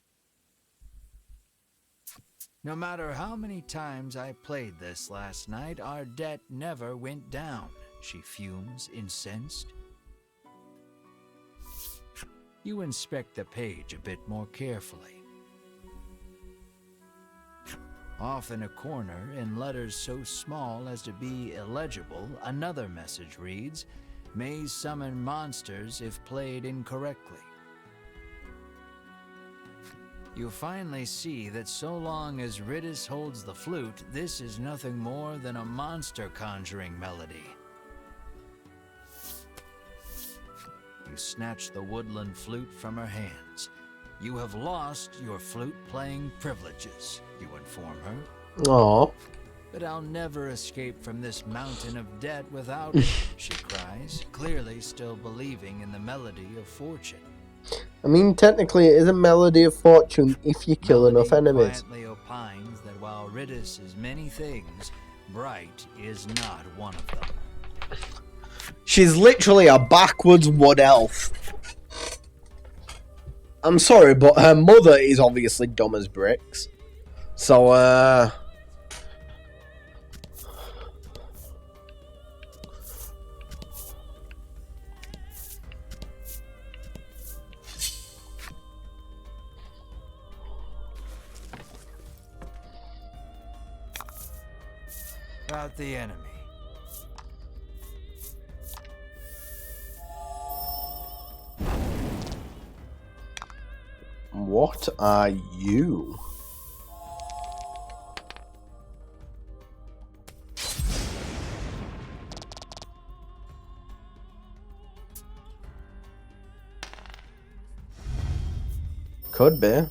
"No matter how many times I played this last night, our debt never went down," she fumes, incensed. You inspect the page a bit more carefully. Off in a corner, in letters so small as to be illegible, another message reads, "May summon monsters if played incorrectly." You finally see that so long as Riddis holds the flute, this is nothing more than a monster conjuring melody. You snatch the woodland flute from her hands. "You have lost your flute-playing privileges," you inform her. Aww. "But I'll never escape from this mountain of debt without it," she cries, clearly still believing in the melody of fortune. I mean, technically it is a melody of fortune if you kill enough enemies. Quietly opines that while Riddis is many things, Bright is not one of them. She's literally a backwards wood elf. I'm sorry, but her mother is obviously dumb as bricks. So, About the enemy. what are you? Could be.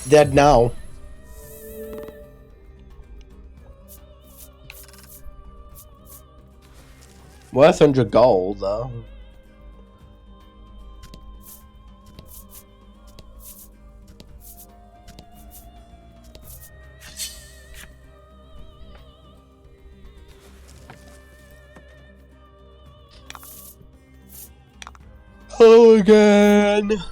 Dead now. Worth 100 gold, though. Hello again.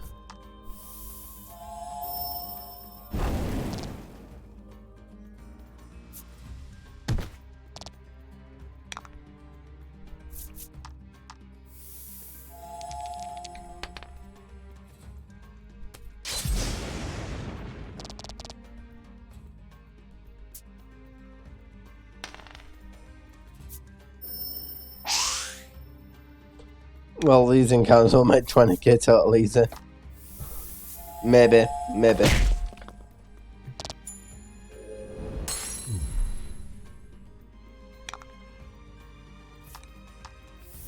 Well, these encounters will make 20k total easy. Maybe.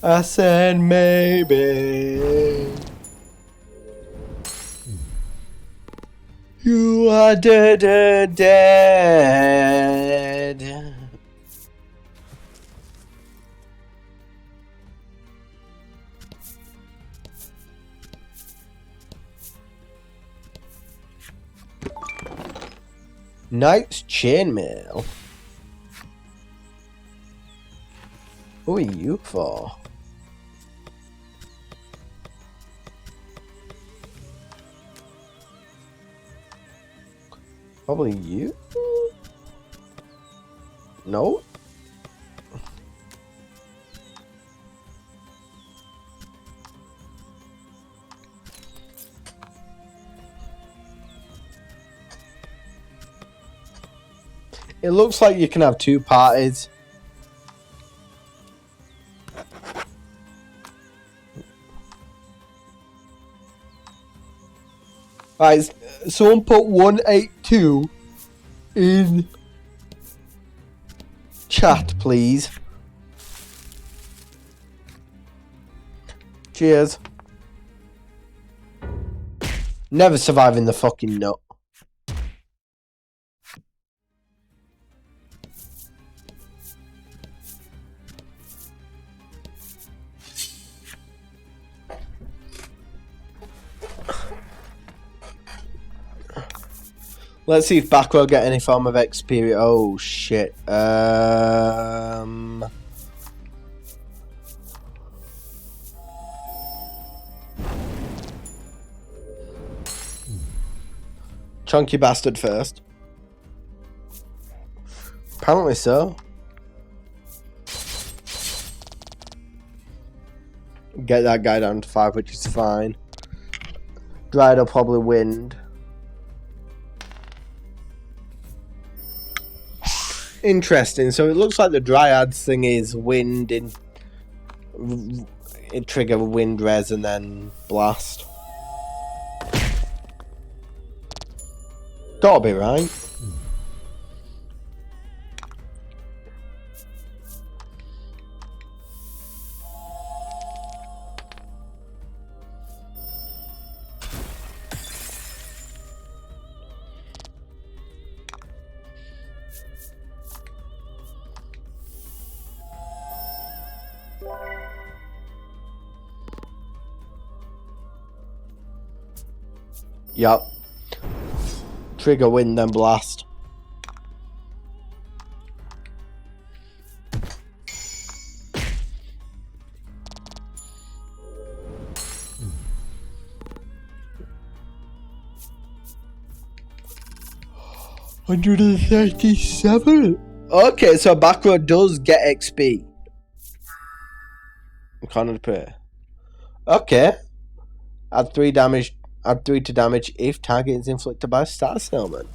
I said maybe. You are dead. Knight's Chainmail. Who are you for? Probably you? No? It looks like you can have two parties. Right, someone put 182 in chat, please. Cheers. Never surviving the fucking nut. Let's see if Backrow get any form of XP. Oh shit. Chunky bastard first. Apparently so. Get that guy down to 5, which is fine. Dried will probably wind. Interesting. So it looks like the Dryads thing is wind in it trigger wind res and then blast. Gotta be right. Yup. Trigger wind then blast. $137. Okay, so Backrow does get XP. Can't pay. Okay. Add 3 damage. Add 3 to damage if target is inflicted by a star sailman.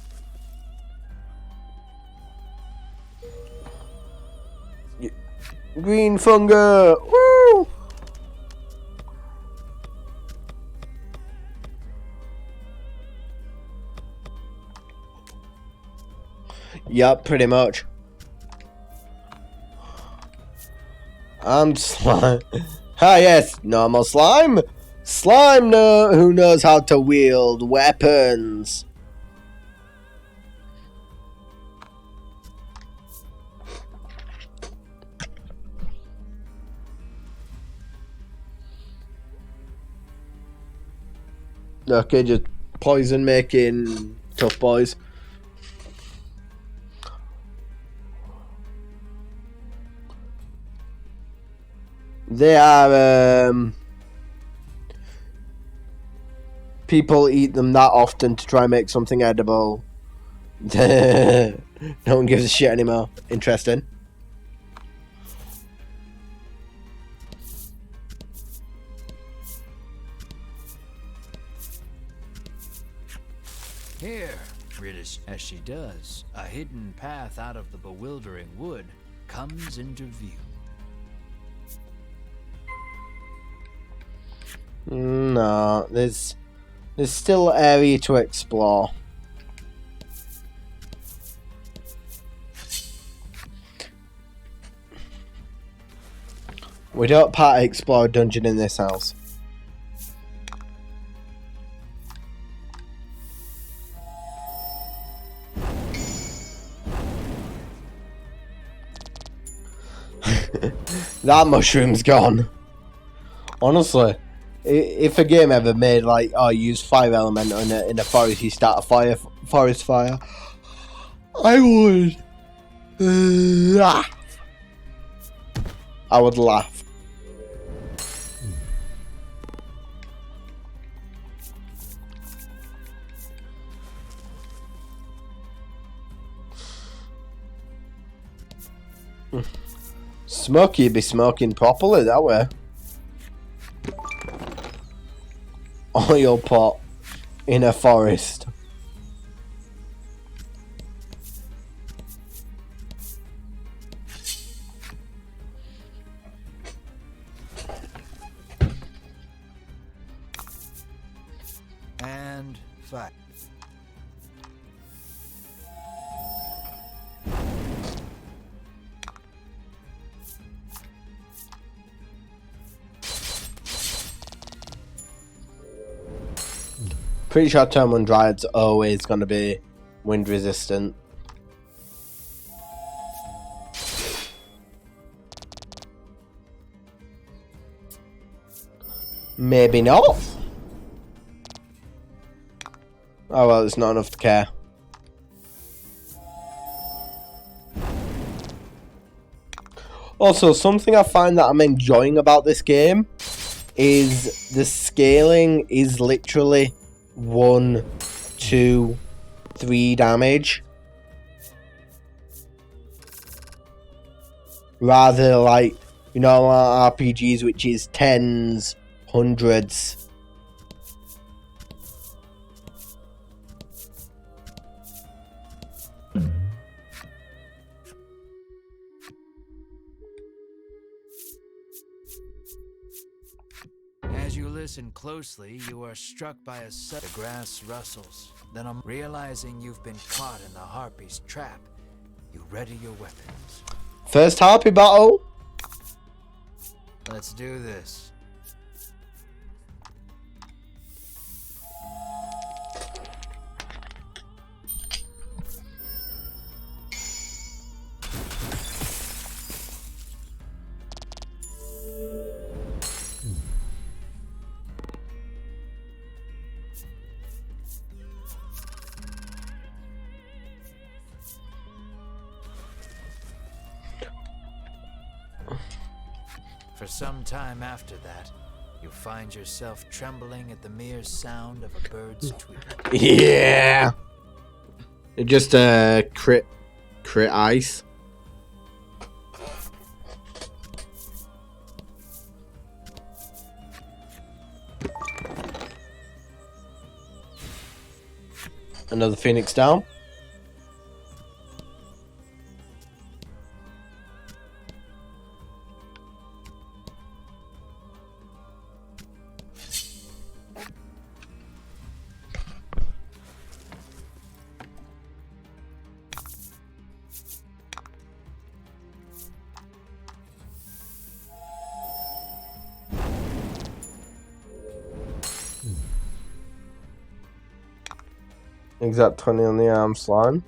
Green Funga! Woo! Yup, pretty much. I'm slime. Ah yes, normal slime. Slime who knows how to wield weapons. Okay, just poison making tough boys. They are, people eat them that often to try and make something edible. No one gives a shit anymore. Interesting. Here, British, as she does, a hidden path out of the bewildering wood comes into view. No, there's still area to explore. We don't part explore a dungeon in this house. That mushroom's gone. Honestly, if a game ever made like, oh, use fire element in a forest, you start a forest fire, I would laugh. I would laugh. Smokey be smoking properly that way. Oil pot in a forest. And fight. Pretty sure Termon Dryad's always going to be wind resistant. Maybe not. Oh well, it's not enough to care. Also, something I find that I'm enjoying about this game is the scaling is literally 1, 2, 3 damage. Rather like, you know, RPGs which is 10s, 100s. As you listen closely, you are struck by a sudden the grass rustles. Then realizing you've been caught in the harpy's trap, you ready your weapons. First harpy battle. Let's do this. For some time after that, you find yourself trembling at the mere sound of a bird's tweet. Yeah. Just a crit ice. Another phoenix down. Exact 20 on the arm slime.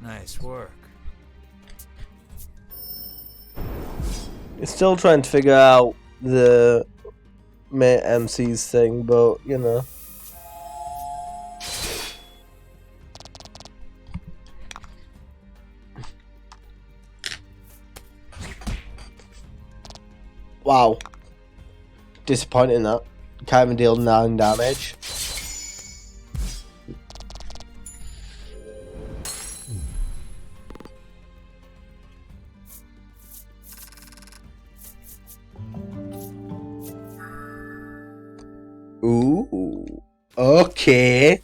Nice work. Still trying to figure out the MC's thing, but you know. Wow. Disappointing that. Can't even deal 9 damage. Ooh. Okay.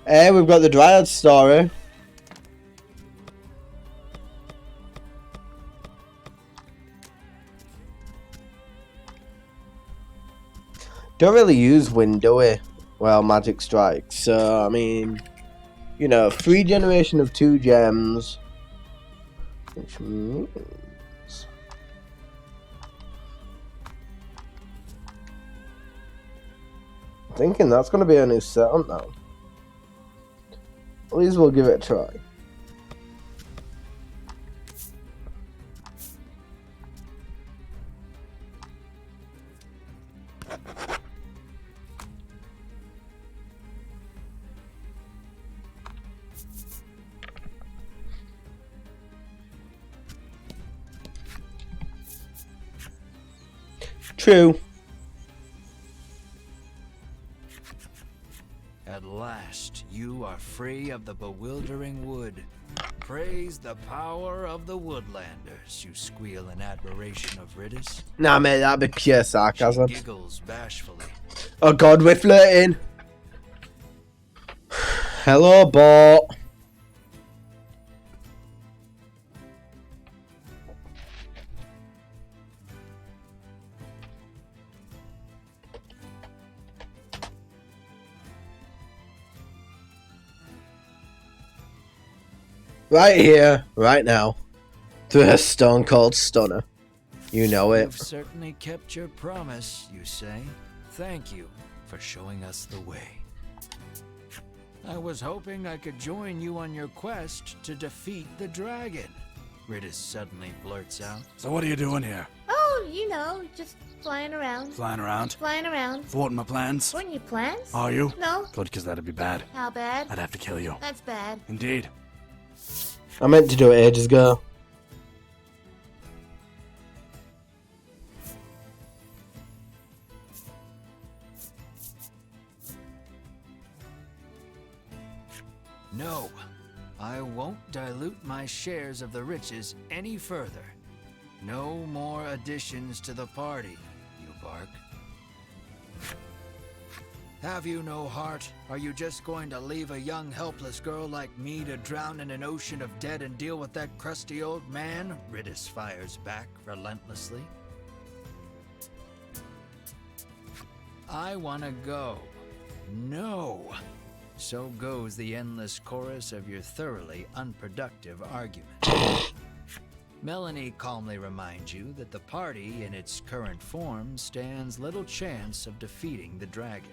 Hey, we've got the Dryad story. Don't really use wind, do we? Well, magic strike. So, I mean, you know, 3 generation of 2 gems. Which means... I'm thinking that's going to be a new sound now. At least we'll give it a try. True. At last, you are free of the bewildering wood. Praise the power of the Woodlanders, you squeal in admiration of Ridis. Nah, mate, that'd be pure sarcasm. She giggles bashfully. Oh god, we're flirting. Hello, bot. Right here, right now. The Stone Cold Stunner. You know it. You've certainly kept your promise, you say. Thank you for showing us the way. I was hoping I could join you on your quest to defeat the dragon. Ridis suddenly blurts out. So what are you doing here? Oh, you know, just flying around. Flying around? Flying around. Thwarting my plans? Weren't your plans? Are you? No. Good, because that'd be bad. How bad? I'd have to kill you. That's bad. Indeed. I meant to do it ages ago. No, I won't dilute my shares of the riches any further. No more additions to the party, you bark. Have you no heart? Are you just going to leave a young helpless girl like me to drown in an ocean of dead and deal with that crusty old man? Ridis fires back relentlessly. I want to go. No. So goes the endless chorus of your thoroughly unproductive argument. Melanie calmly reminds you that the party in its current form stands little chance of defeating the dragon.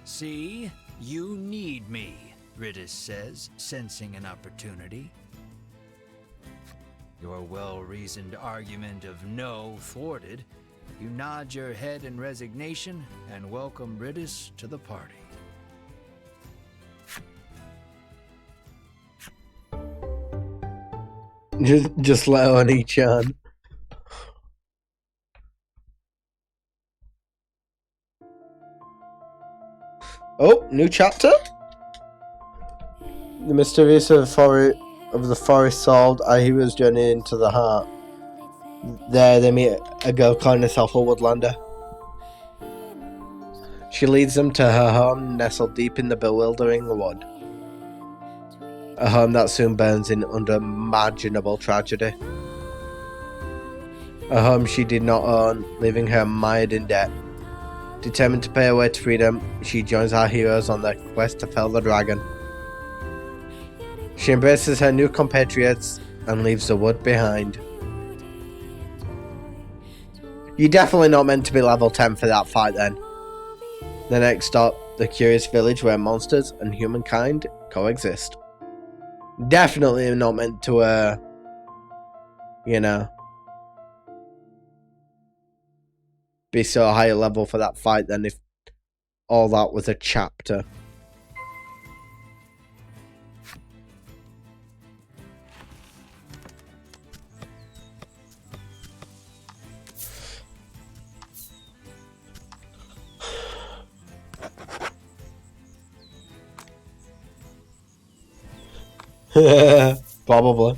See, you need me, Ridis says, sensing an opportunity. Your well-reasoned argument of no thwarted, you nod your head in resignation and welcome Ridis to the party. Just let on each on. Oh, new chapter? The mysterious of the forest solved, our heroes journey into the heart. There they meet a girl calling herself a Woodlander. She leads them to her home nestled deep in the bewildering wood. A home that soon burns in unimaginable tragedy. A home she did not own, leaving her mired in debt. Determined to pay her way to freedom, she joins our heroes on their quest to fell the dragon. She embraces her new compatriots and leaves the wood behind. You're definitely not meant to be level 10 for that fight then. The next stop, the curious village where monsters and humankind coexist. Definitely not meant to, you know, be so high a level for that fight than if all that was a chapter. Probably.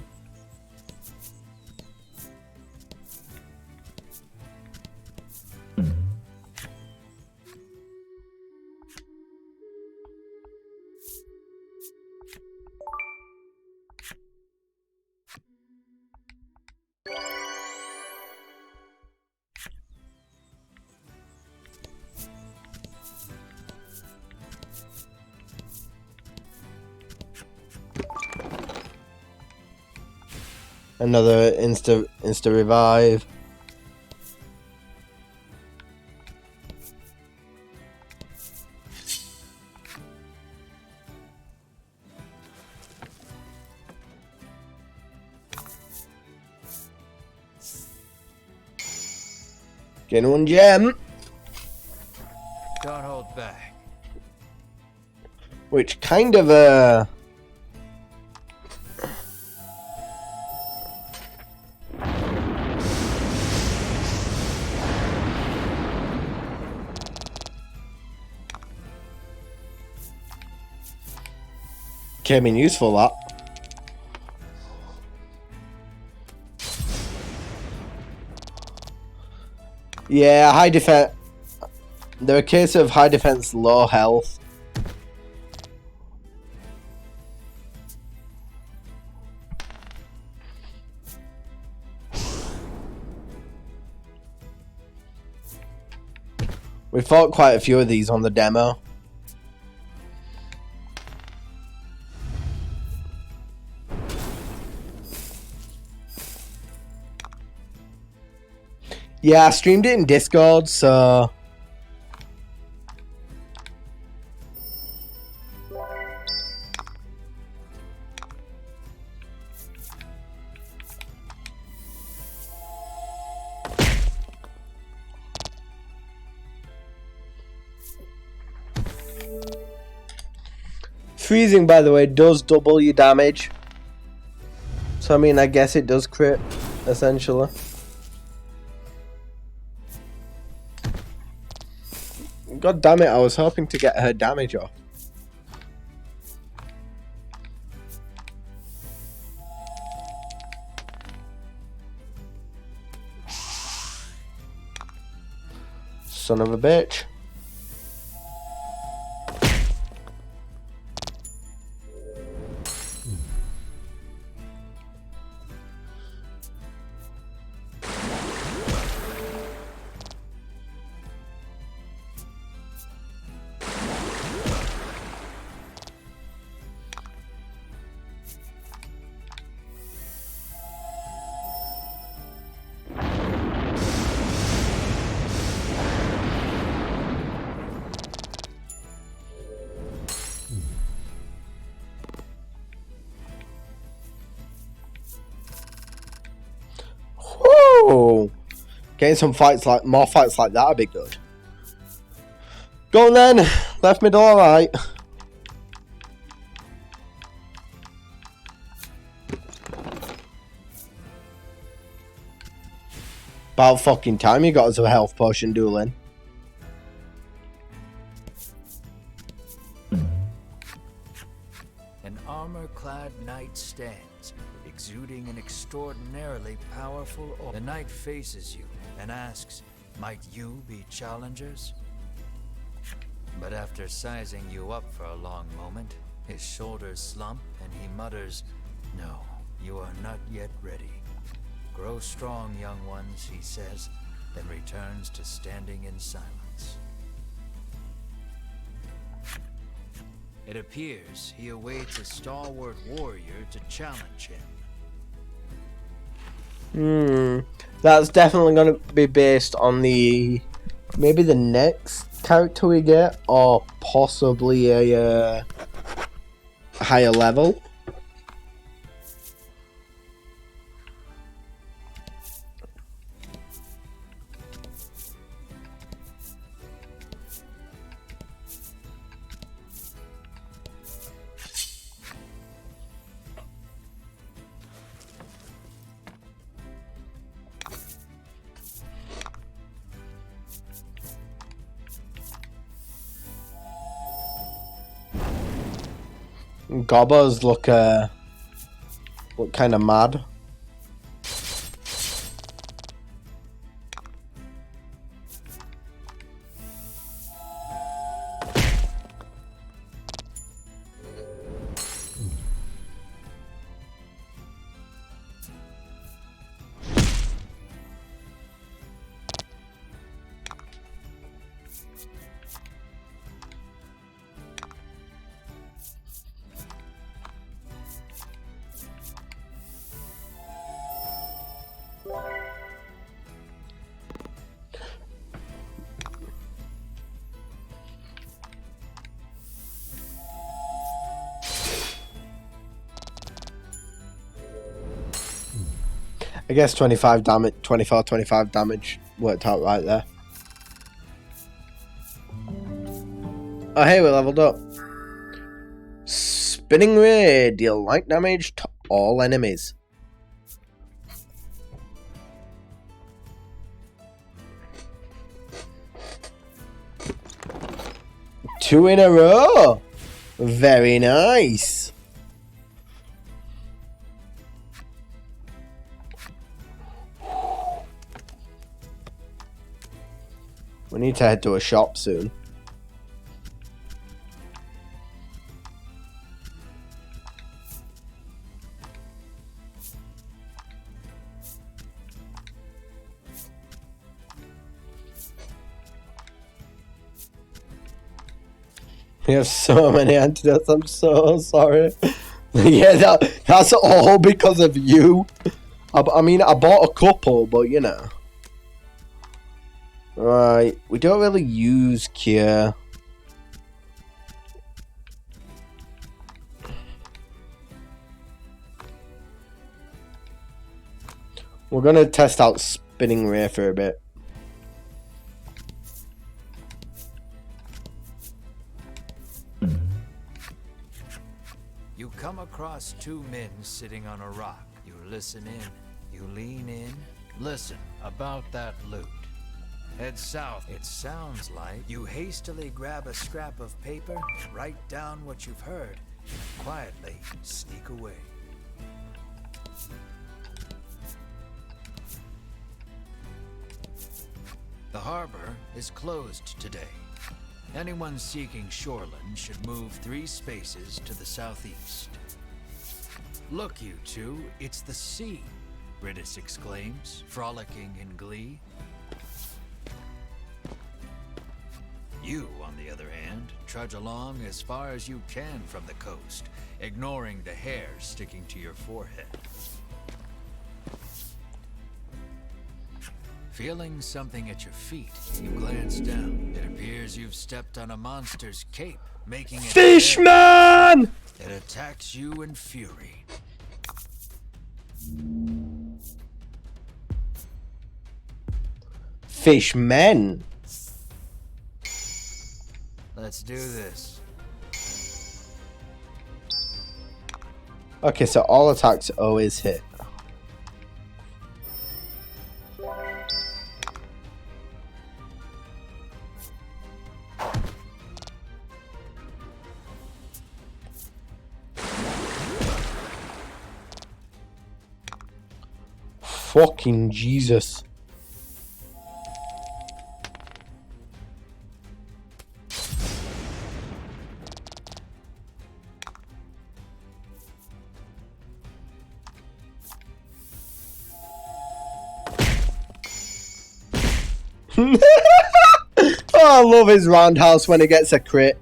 Another insta revive. Getting one gem. Don't hold back. Which kind of came in useful, that. Yeah, high defense. They're a case of high defense, low health. We fought quite a few of these on the demo. Yeah, I streamed it in Discord, so... Freezing, by the way, does double your damage. So, I mean, I guess it does crit, essentially. God damn it, I was hoping to get her damage off. Son of a bitch. Whoa! Getting some fights like more fights like that would be good. Go on then, left middle alright. About fucking time you got us a health potion dueling. An armor-clad knight stands, exuding an extraordinarily powerful aura. The knight faces you and asks, "Might you be challengers?" But after sizing you up for a long moment, his shoulders slump and he mutters, "No, you are not yet ready. Grow strong, young ones," he says, then returns to standing in silence. It appears he awaits a stalwart warrior to challenge him. That's definitely going to be based on the... maybe the next character we get, or possibly a higher level. Gobbers look kind of mad. I guess 25 damage, 24, 25 damage worked out right there. Oh hey, we leveled up. Spinning Ray, deal light damage to all enemies. Two in a row. Very nice. We need to head to a shop soon. We have so many antidotes, I'm so sorry. Yeah, that's all because of you. I mean, I bought a couple, but you know. Right, we don't really use cure. We're gonna test out Spinning Ray for a bit. You come across two men sitting on a rock. You listen in, you lean in, listen about that loot. Head south. It sounds like you hastily grab a scrap of paper, write down what you've heard, and quietly sneak away. The harbor is closed today. Anyone seeking shoreline should move 3 spaces to the southeast. Look, you two, it's the sea, Riddis exclaims, frolicking in glee. You, on the other hand, trudge along as far as you can from the coast, ignoring the hair sticking to your forehead. Feeling something at your feet, you glance down. It appears you've stepped on a monster's cape, making it Fishman! It attacks you in fury. Fishmen. Let's do this. Okay, so all attacks always hit. Fucking Jesus. Oh, I love his roundhouse when he gets a crit.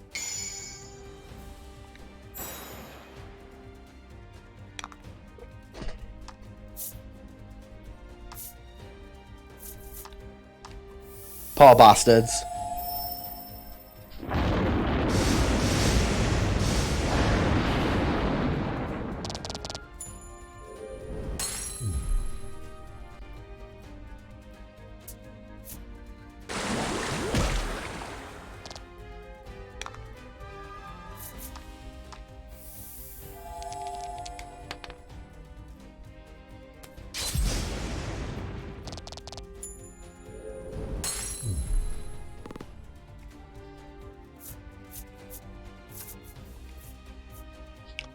Poor bastards.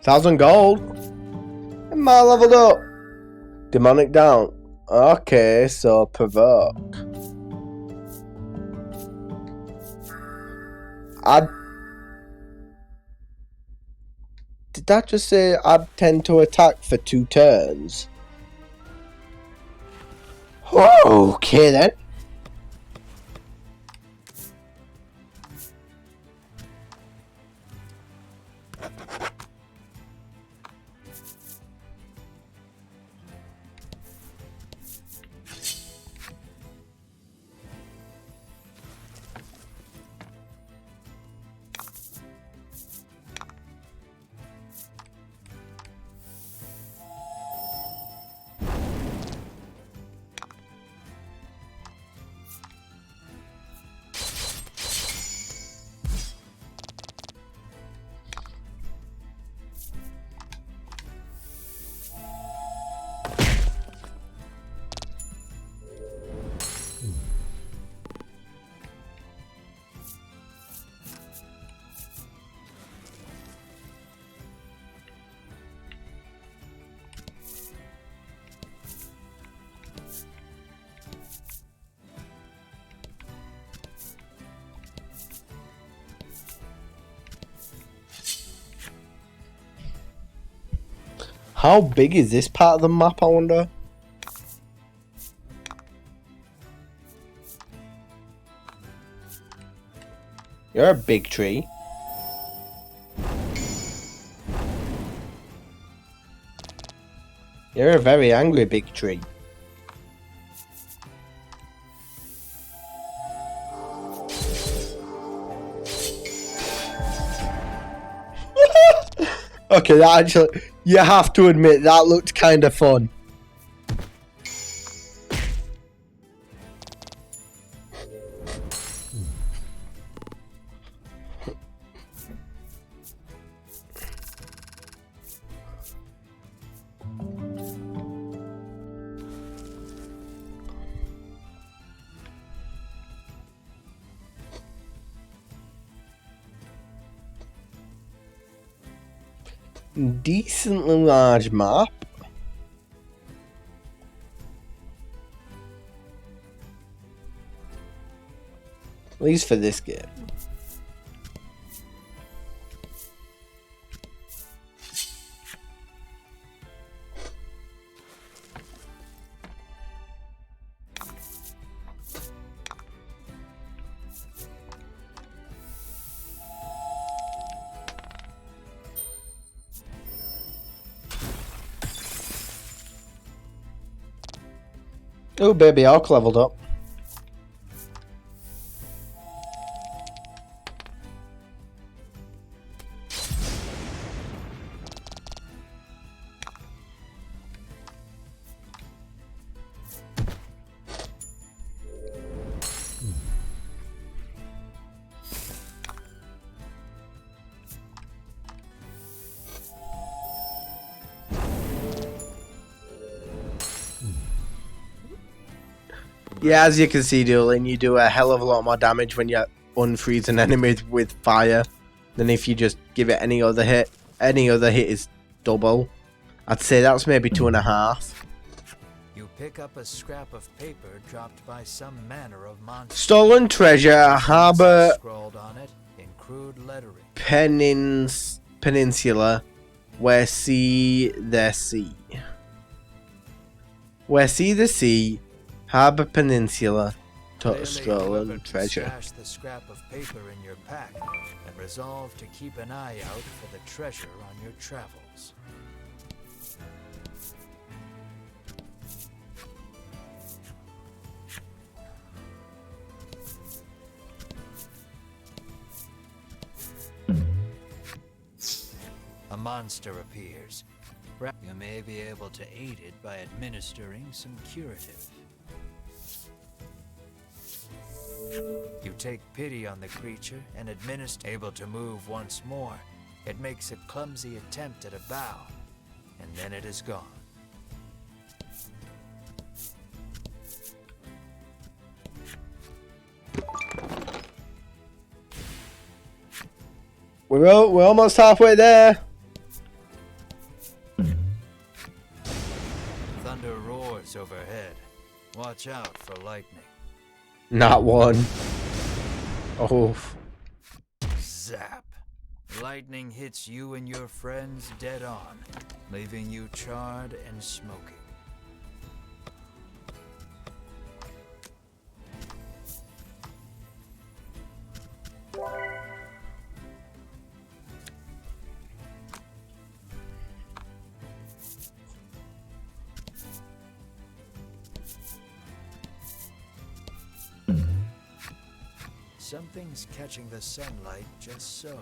1,000 gold. Am I leveled up? Demonic down. Okay, so provoke. Did that just say add 10 to attack for 2 turns? Okay then. How big is this part of the map, I wonder? You're a big tree. You're a very angry big tree. Okay, that actually, you have to admit, that looked kind of fun. Decently large map. At least for this game. Oh baby, Ark leveled up. Yeah, as you can see, Dueling, you do a hell of a lot more damage when you unfreeze an enemy with fire than if you just give it any other hit. Any other hit is double. I'd say that's maybe 2.5. You pick up a scrap of paper dropped by some manner of monster. Stolen treasure, harbor Scrawled on it in crude lettering. peninsula, where see the sea. Where see the sea, harbor peninsula, Clearly, stolen whoever treasure. stashed the scrap of paper in your pack and resolved to keep an eye out for the treasure on your travels. A monster appears. You may be able to aid it by administering some curative. You take pity on the creature and administer. Able to move once more, it makes a clumsy attempt at a bow, and then it is gone. We're almost halfway there. watch out for lightning. Not one. Oh. Zap. Lightning hits you and your friends dead on, leaving you charred and smoking. Something's catching the sunlight just so.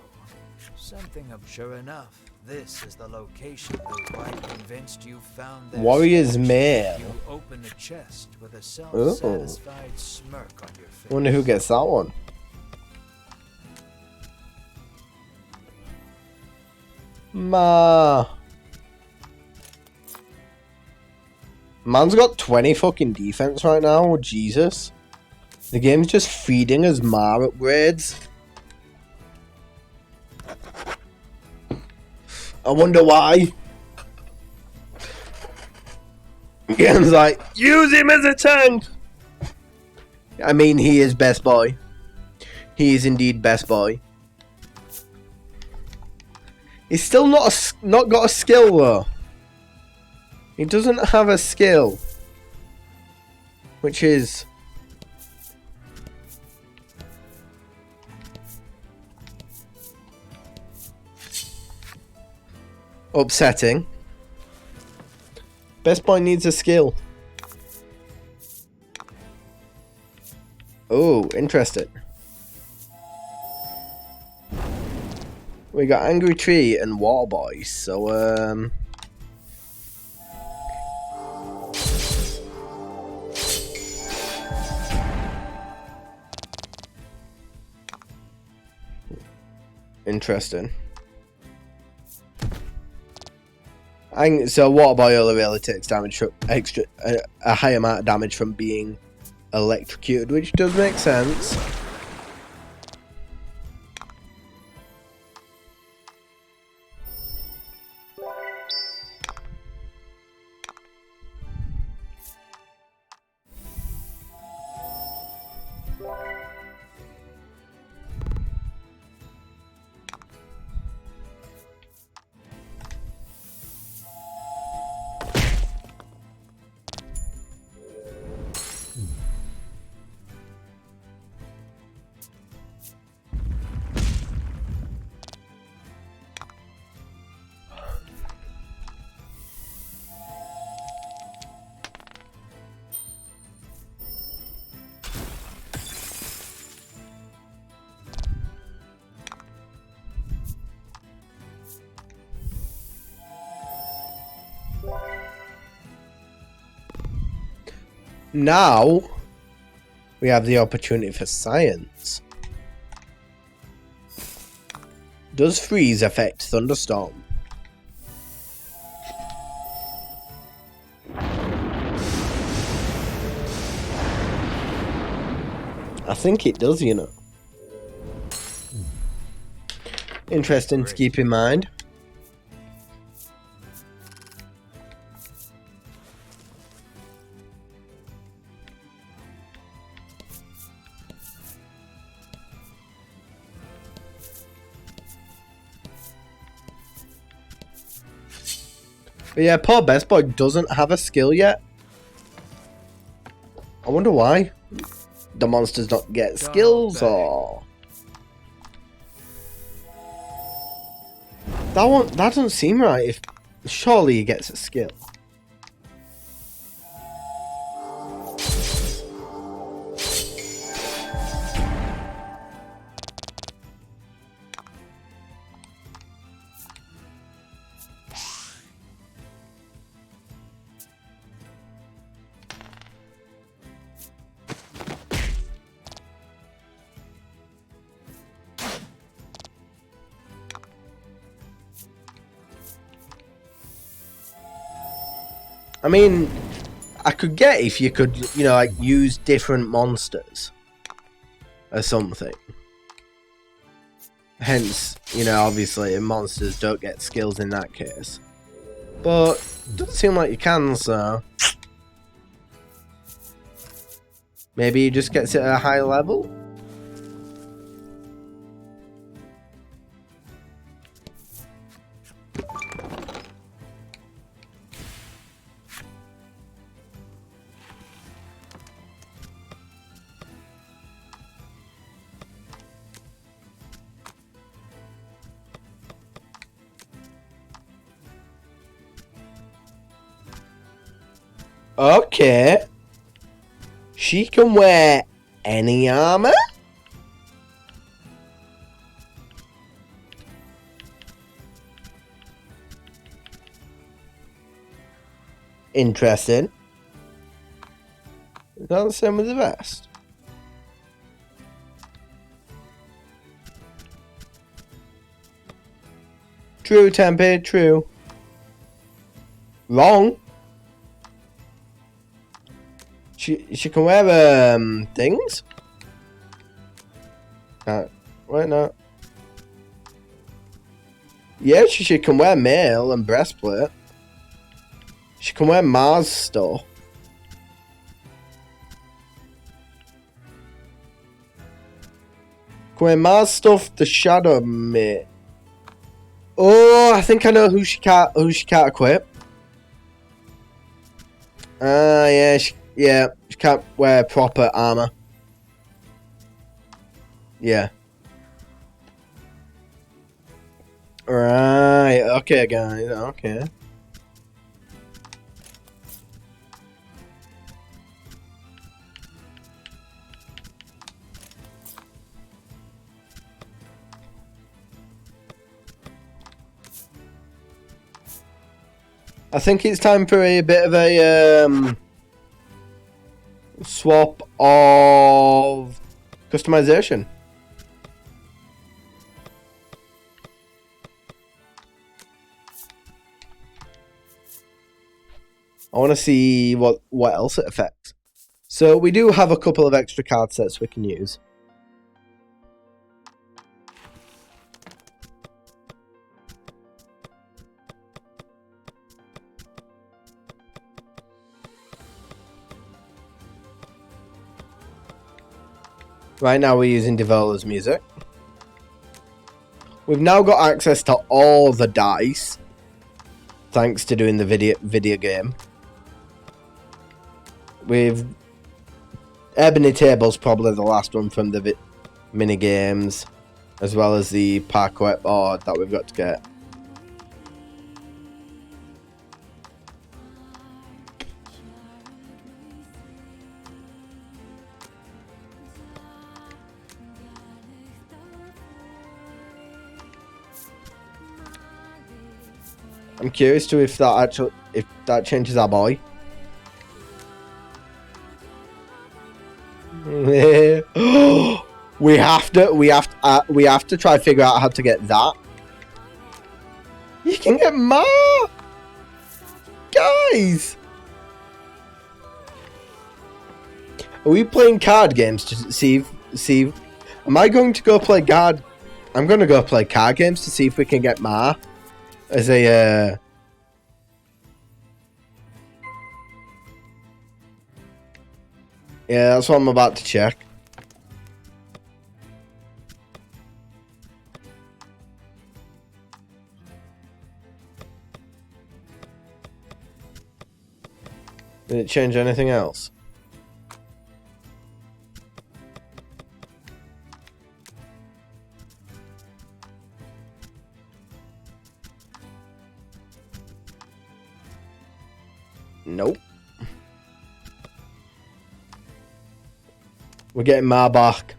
Sure enough, this is the location the wife convinced you found their Warrior's stash. Mail. You open a chest with a self-satisfied smirk on your face. Wonder who gets that one. Man's got 20 fucking defense right now. Jesus. The game's just feeding us Ma upgrades. I wonder why. The game's like, use him as a tank. I mean, he is best boy. He is indeed best boy. He's still not got a skill though. He doesn't have a skill, which is upsetting. Best boy needs a skill. Oh, interesting. We got Angry Tree and Water Boy, so interesting. So Water Boy only really takes damage from a high amount of damage from being electrocuted, which does make sense. Now we have the opportunity for science. Does freeze affect thunderstorm? I think it does, you know. Interesting to keep in mind. But yeah, poor Best Boy doesn't have a skill yet. I wonder why. The monsters don't get skills, or that doesn't seem right. If surely he gets a skill. I mean, I could get if you could, you know, like use different monsters or something. Hence, you know, obviously monsters don't get skills in that case. But it doesn't seem like you can, so Maybe he just gets it at a high level? Okay. She can wear any armor? Interesting. Is that the same with the rest? True, Tempe, true. Wrong. She can wear things. Why not? Yeah, she can wear mail and breastplate. She can wear Mars stuff. Can wear Mars stuff. The Shadow Mate. Oh, I think I know who she can't equip. Yeah, she can't wear proper armor. Yeah. Right. Okay, guys. Okay. I think it's time for a bit of a swap of customization. I want to see what else it affects. So we do have a couple of extra card sets we can use. Right now we're using Devoler's music. We've now got access to all the dice, thanks to doing the video game. With Ebony Table's probably the last one from the mini games, as well as the parquet board that we've got to get. I'm curious to if that changes our boy. we have to try to figure out how to get that. You can get Ma, guys. Are we playing card games to see? Am I going to go play card? I'm going to go play card games to see if we can get Ma. As a yeah, that's what I'm about to check. Did it change anything else? Nope. We're getting Ma back.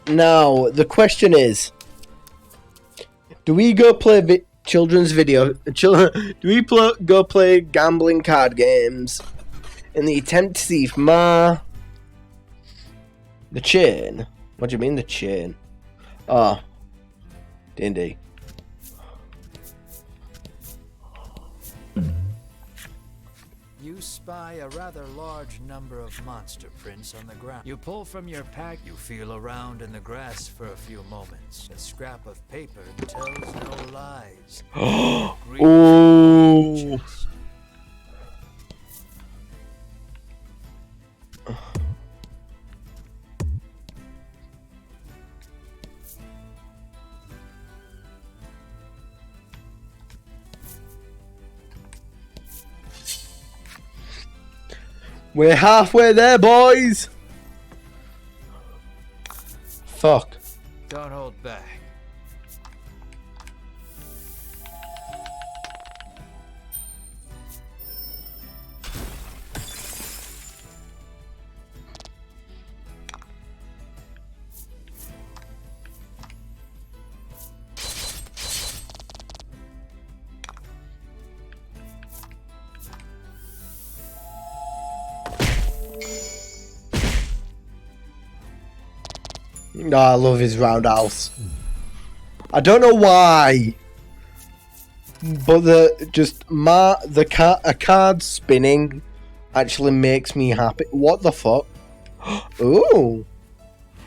Now, the question is, Do we go play children's video? Do we go play gambling card games in the attempt to see if the chain? What do you mean the chain? Oh, D&D. You spy a rather large number of monster prints on the ground. You pull from your pack, you feel around in the grass for a few moments. A scrap of paper tells no lies. Oh. We're halfway there, boys! Fuck. Don't hold back. No, I love his roundhouse. I don't know why, but a card spinning actually makes me happy. What the fuck? Ooh,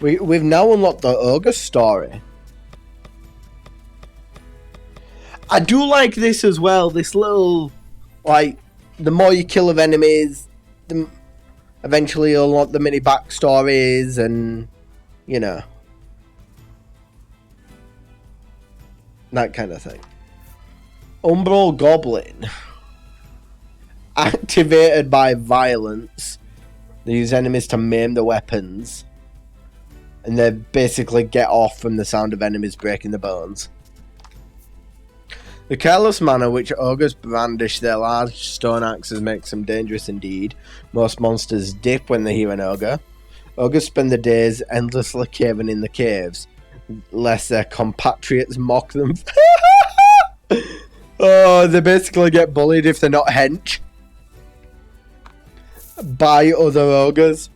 we've now unlocked the ogre story. I do like this as well. This little, like, the more you kill of enemies, eventually you'll unlock the mini backstories and, you know, that kind of thing. Umbral Goblin. Activated by violence. They use enemies to maim the weapons. And they basically get off from the sound of enemies breaking the bones. The careless manner which ogres brandish their large stone axes makes them dangerous indeed. Most monsters dip when they hear an ogre. Ogres spend the days endlessly caving in the caves, lest their compatriots mock them. Oh, they basically get bullied if they're not hench by other ogres.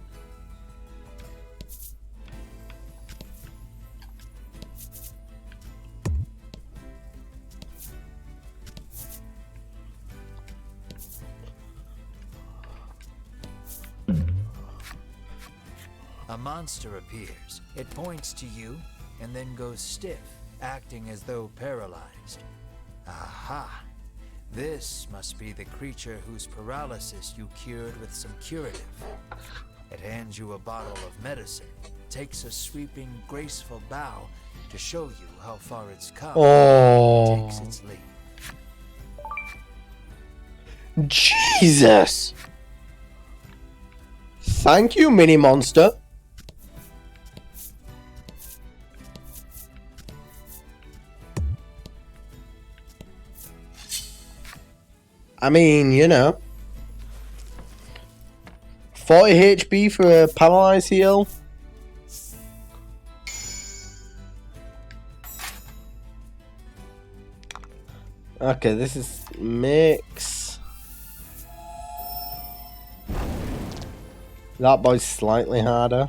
A monster appears. It points to you and then goes stiff, acting as though paralyzed. Aha! This must be the creature whose paralysis you cured with some curative. It hands you a bottle of medicine, takes a sweeping, graceful bow to show you how far it's come, and takes its leave. Jesus! Thank you, mini monster. I mean, you know, 40 HP for a paralyzed heal. Okay, this is mix. That boy's slightly harder.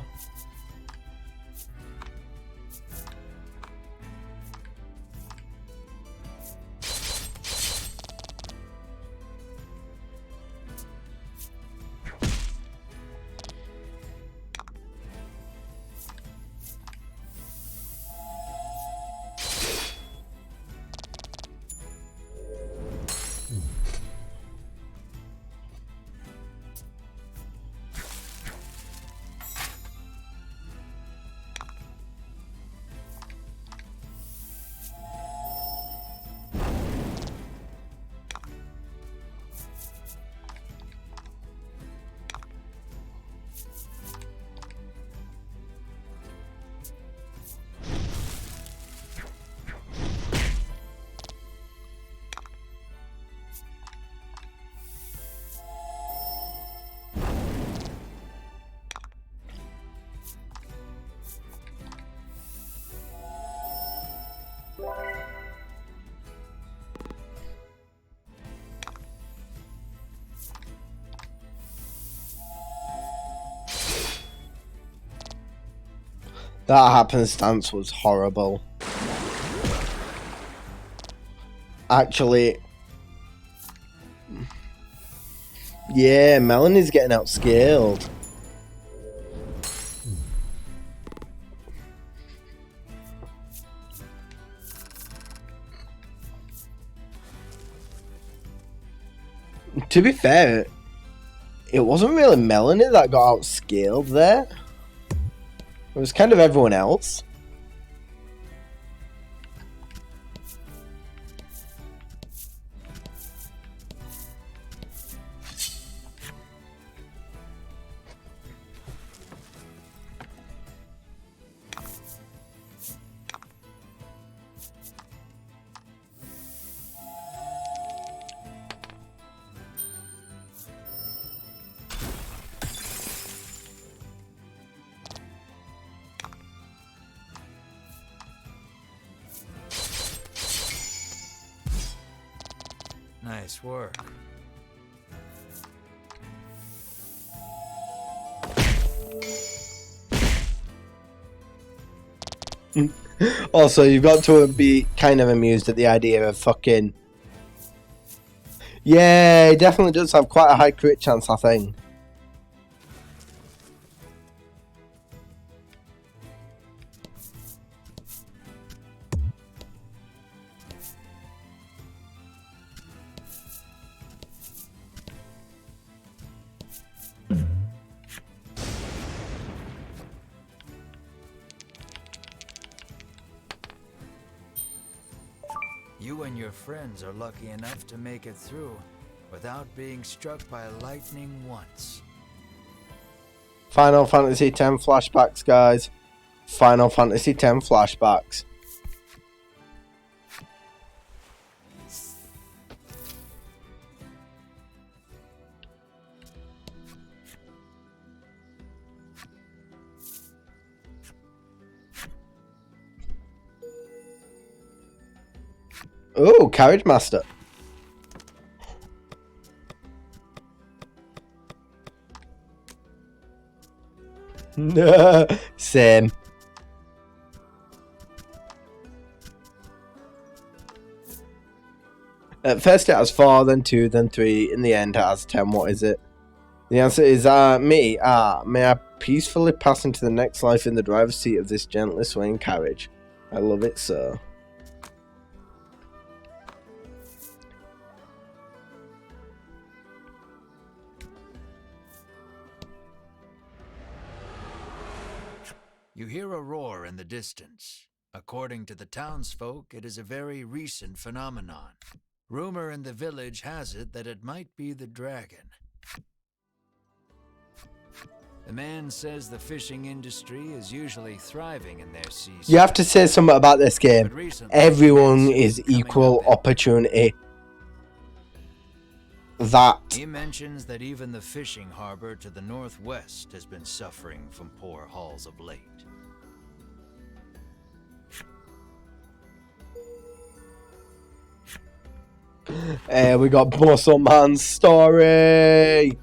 That happenstance was horrible. Actually, yeah, Melanie's getting outscaled. To be fair, it wasn't really Melanie that got outscaled there. It was kind of everyone else. Nice work. Also, you've got to be kind of amused at the idea of fucking... Yeah, he definitely does have quite a high crit chance, I think. You and your friends are lucky enough to make it through without being struck by lightning once. Final Fantasy X flashbacks, guys. Final Fantasy X flashbacks. Oh, Carriage Master. Same. At first it has 4, then 2, then 3. In the end it has 10. What is it? The answer is me. May I peacefully pass into the next life in the driver's seat of this gently swaying carriage. I love it so. You hear a roar in the distance. According to the townsfolk, it is a very recent phenomenon. Rumor in the village has it that it might be the dragon. The man says the fishing industry is usually thriving in their season. You have to say something about this game. Everyone is equal opportunity. That. He mentions that even the fishing harbor to the northwest has been suffering from poor hauls of late. We got Muscle Man's story.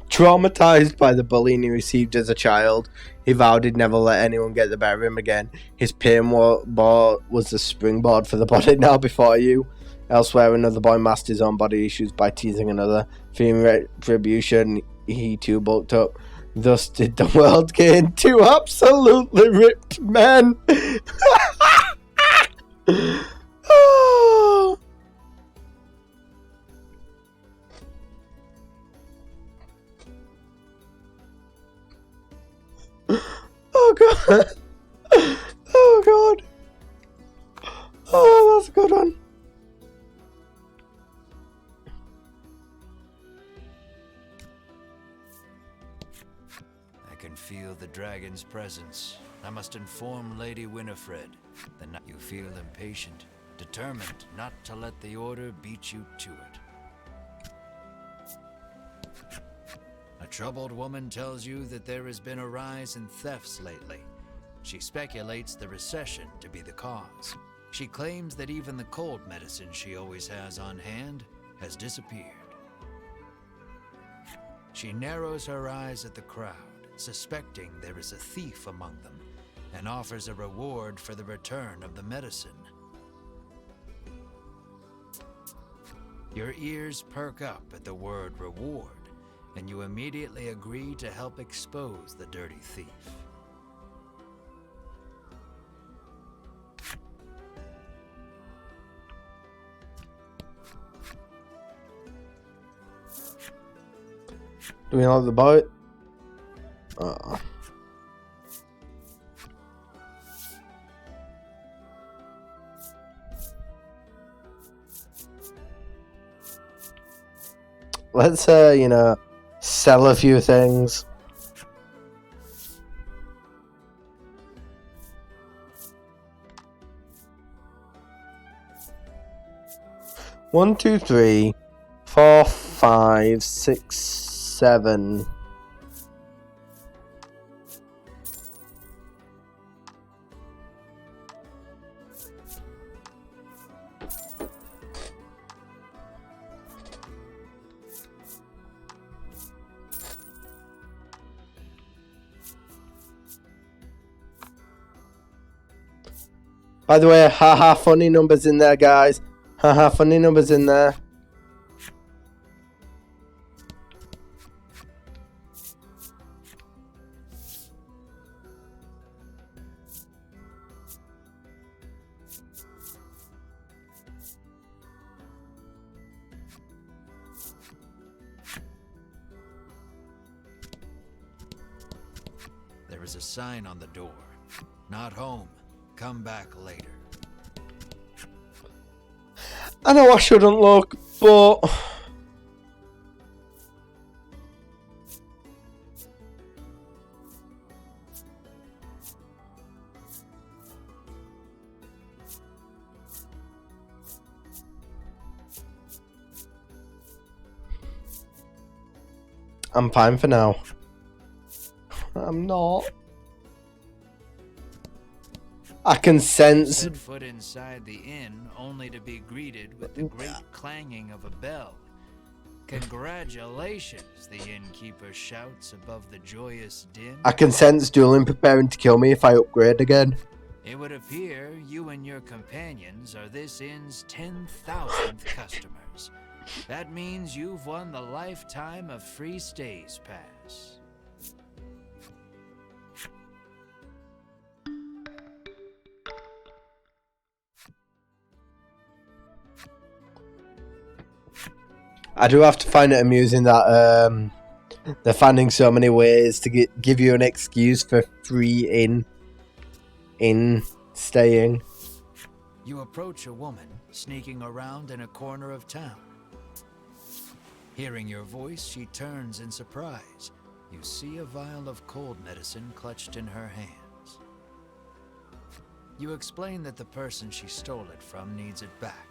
Traumatized by the bullying he received as a child, he vowed he'd never let anyone get the better of him again. His pain was the springboard for the body now before you. Elsewhere, another boy masked his own body issues by teasing another. Fearing retribution, he too bulked up. Thus did the world gain 2 absolutely ripped men. Oh. Oh god. Oh god. Oh, that's a good one. I can feel the dragon's presence. I must inform Lady Winifred. Then you feel impatient, determined not to let the order beat you to it. A troubled woman tells you that there has been a rise in thefts lately. She speculates the recession to be the cause. She claims that even the cold medicine she always has on hand has disappeared. She narrows her eyes at the crowd, suspecting there is a thief among them, and offers a reward for the return of the medicine. Your ears perk up at the word reward, and you immediately agree to help expose the dirty thief. Do we have the boat? Let's sell a few things. One, two, three, 4, 5, 6, 7. By the way, haha, funny numbers in there, guys. Haha, funny numbers in there. There is a sign on the door. Not home. Come back later. I know I shouldn't look, but I'm fine for now. I'm not. I can sense. Set foot inside the inn, only to be greeted with the great clanging of a bell. Congratulations, the innkeeper shouts above the joyous din. I can sense Dueling preparing to kill me if I upgrade again. It would appear you and your companions are this inn's 10,000th customers. That means you've won the lifetime of free stays pass. I do have to find it amusing that they're finding so many ways to give you an excuse for free in staying. You approach a woman sneaking around in a corner of town. Hearing your voice, she turns in surprise. You see a vial of cold medicine clutched in her hands. You explain that the person she stole it from needs it back.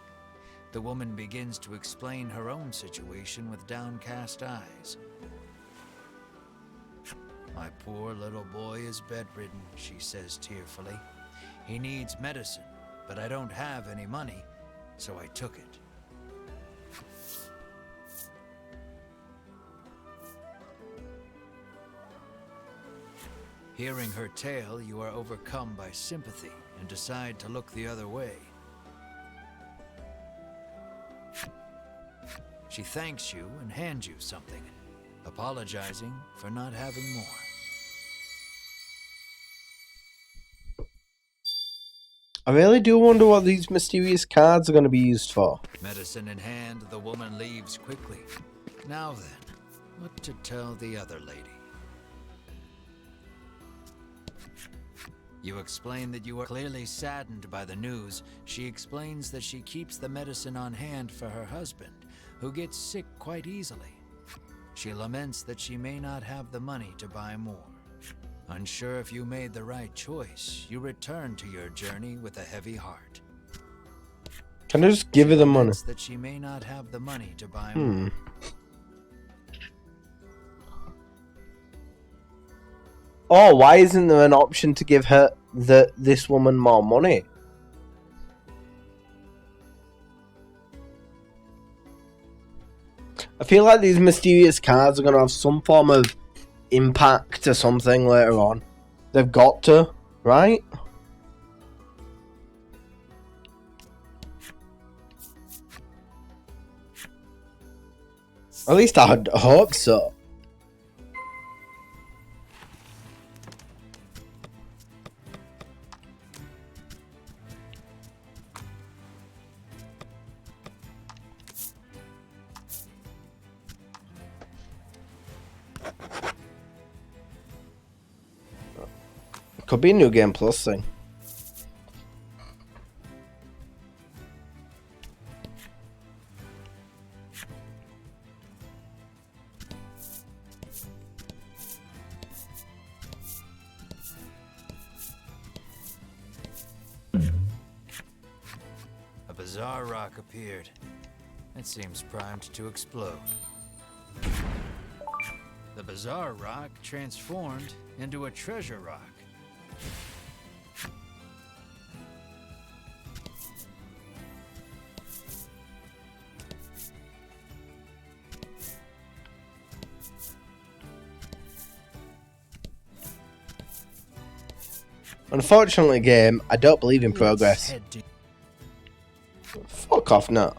The woman begins to explain her own situation with downcast eyes. My poor little boy is bedridden, she says tearfully. He needs medicine, but I don't have any money, so I took it. Hearing her tale, you are overcome by sympathy and decide to look the other way. She thanks you and hands you something, apologizing for not having more. I really do wonder what these mysterious cards are going to be used for. Medicine in hand, the woman leaves quickly. Now then, what to tell the other lady? You explain that you are clearly saddened by the news. She explains that she keeps the medicine on hand for her husband, who gets sick quite easily. She laments that she may not have the money to buy more. Unsure if you made the right choice, you return to your journey with a heavy heart. Can I just give her the money? That she may not have the money to buy more. Oh, why isn't there an option to give her this woman more money? feel like these mysterious cards are going to have some form of impact or something later on. They've got to, right? At least I'd hope so. Could be a New Game Plus thing. A bizarre rock appeared. It seems primed to explode. The bizarre rock transformed into a treasure rock. Unfortunately, game, I don't believe in progress. Fuck off now.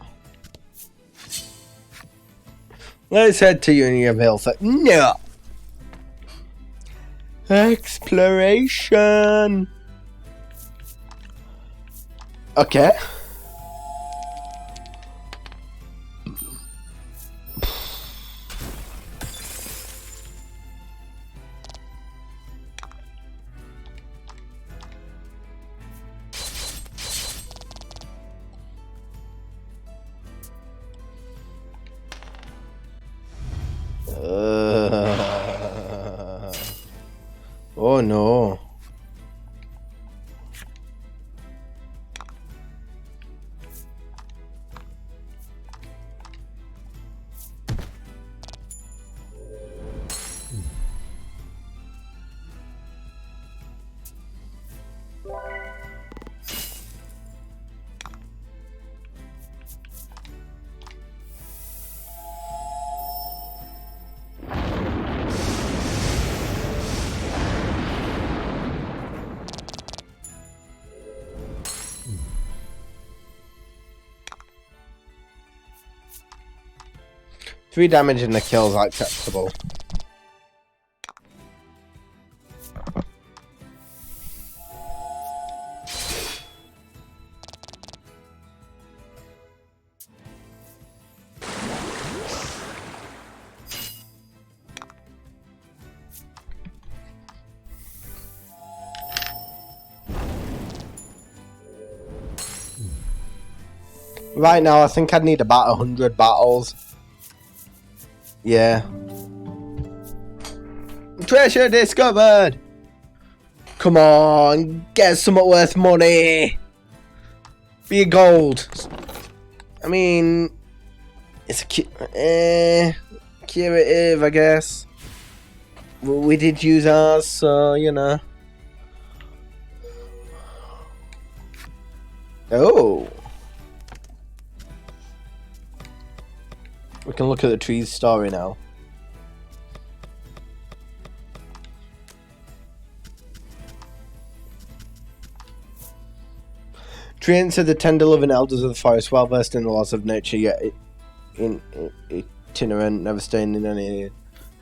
Let's head to Unionville for no exploration. Okay. Oh no. Three damage and the kills are acceptable. Right now, I think I'd need about 100 battles. Yeah. Treasure discovered! Come on, get something worth money! Be a gold. I mean, it's a curative, I guess. We did use ours, so, you know. Oh. We can look at the tree's story now. Tree answered the tender loving elders of the forest, well versed in the laws of nature, yet itinerant, never staying in any.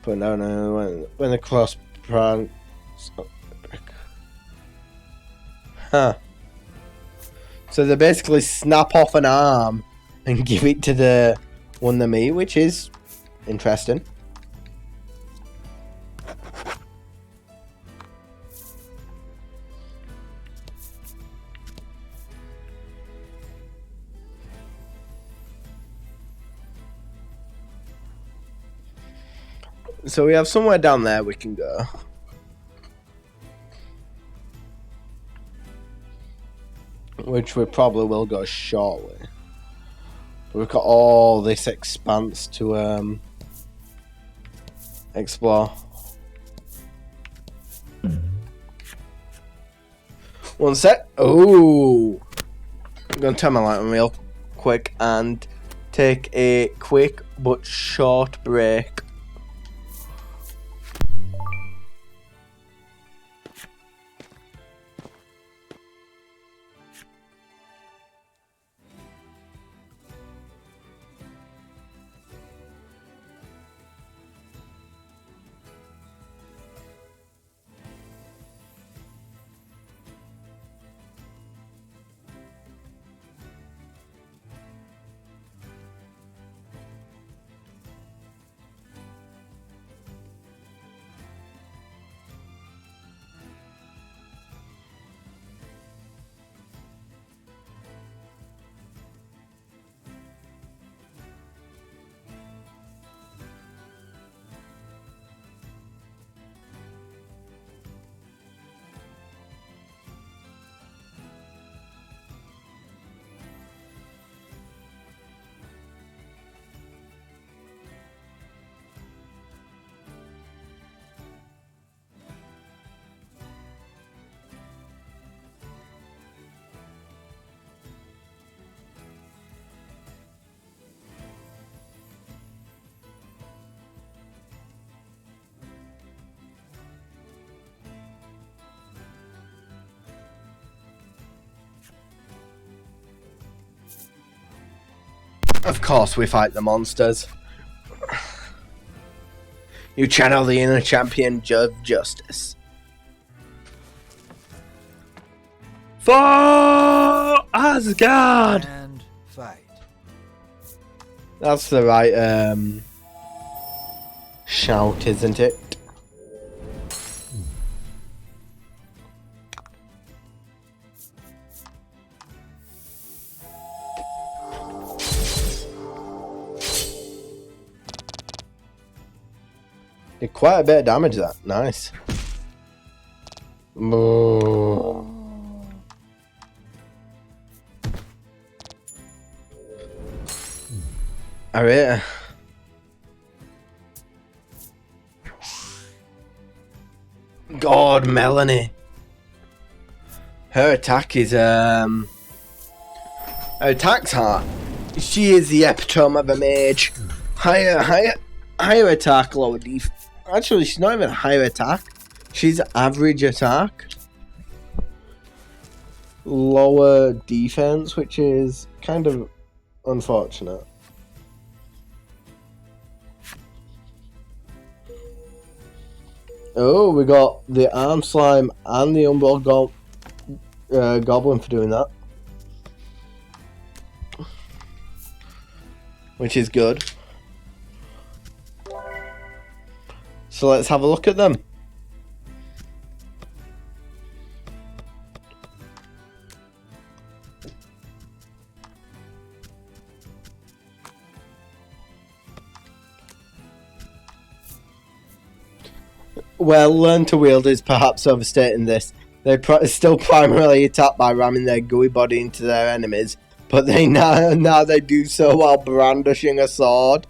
But no, when the cross pran. Huh. So they basically snap off an arm and give it to the one they meet, which is interesting. So we have somewhere down there we can go. Which we probably will go shortly. We've got all this expanse to explore. One sec. Oh, I'm gonna turn my light on real quick and take a quick but short break. Of course we fight the monsters. You channel the inner champion of justice. For Asgard! And fight. That's the right shout, isn't it? Did quite a bit of damage that. Nice. Alright. God, Melanie. Her attack is her attack's hard. She is the epitome of a mage. Higher attack, lower def. Actually, she's not even higher attack. She's average attack, lower defense, which is kind of unfortunate. Oh, we got the arm slime and the umbral goblin for doing that, which is good. So let's have a look at them. Well, learn to wield is perhaps overstating this. They still primarily attack by ramming their gooey body into their enemies, but they now they do so while brandishing a sword.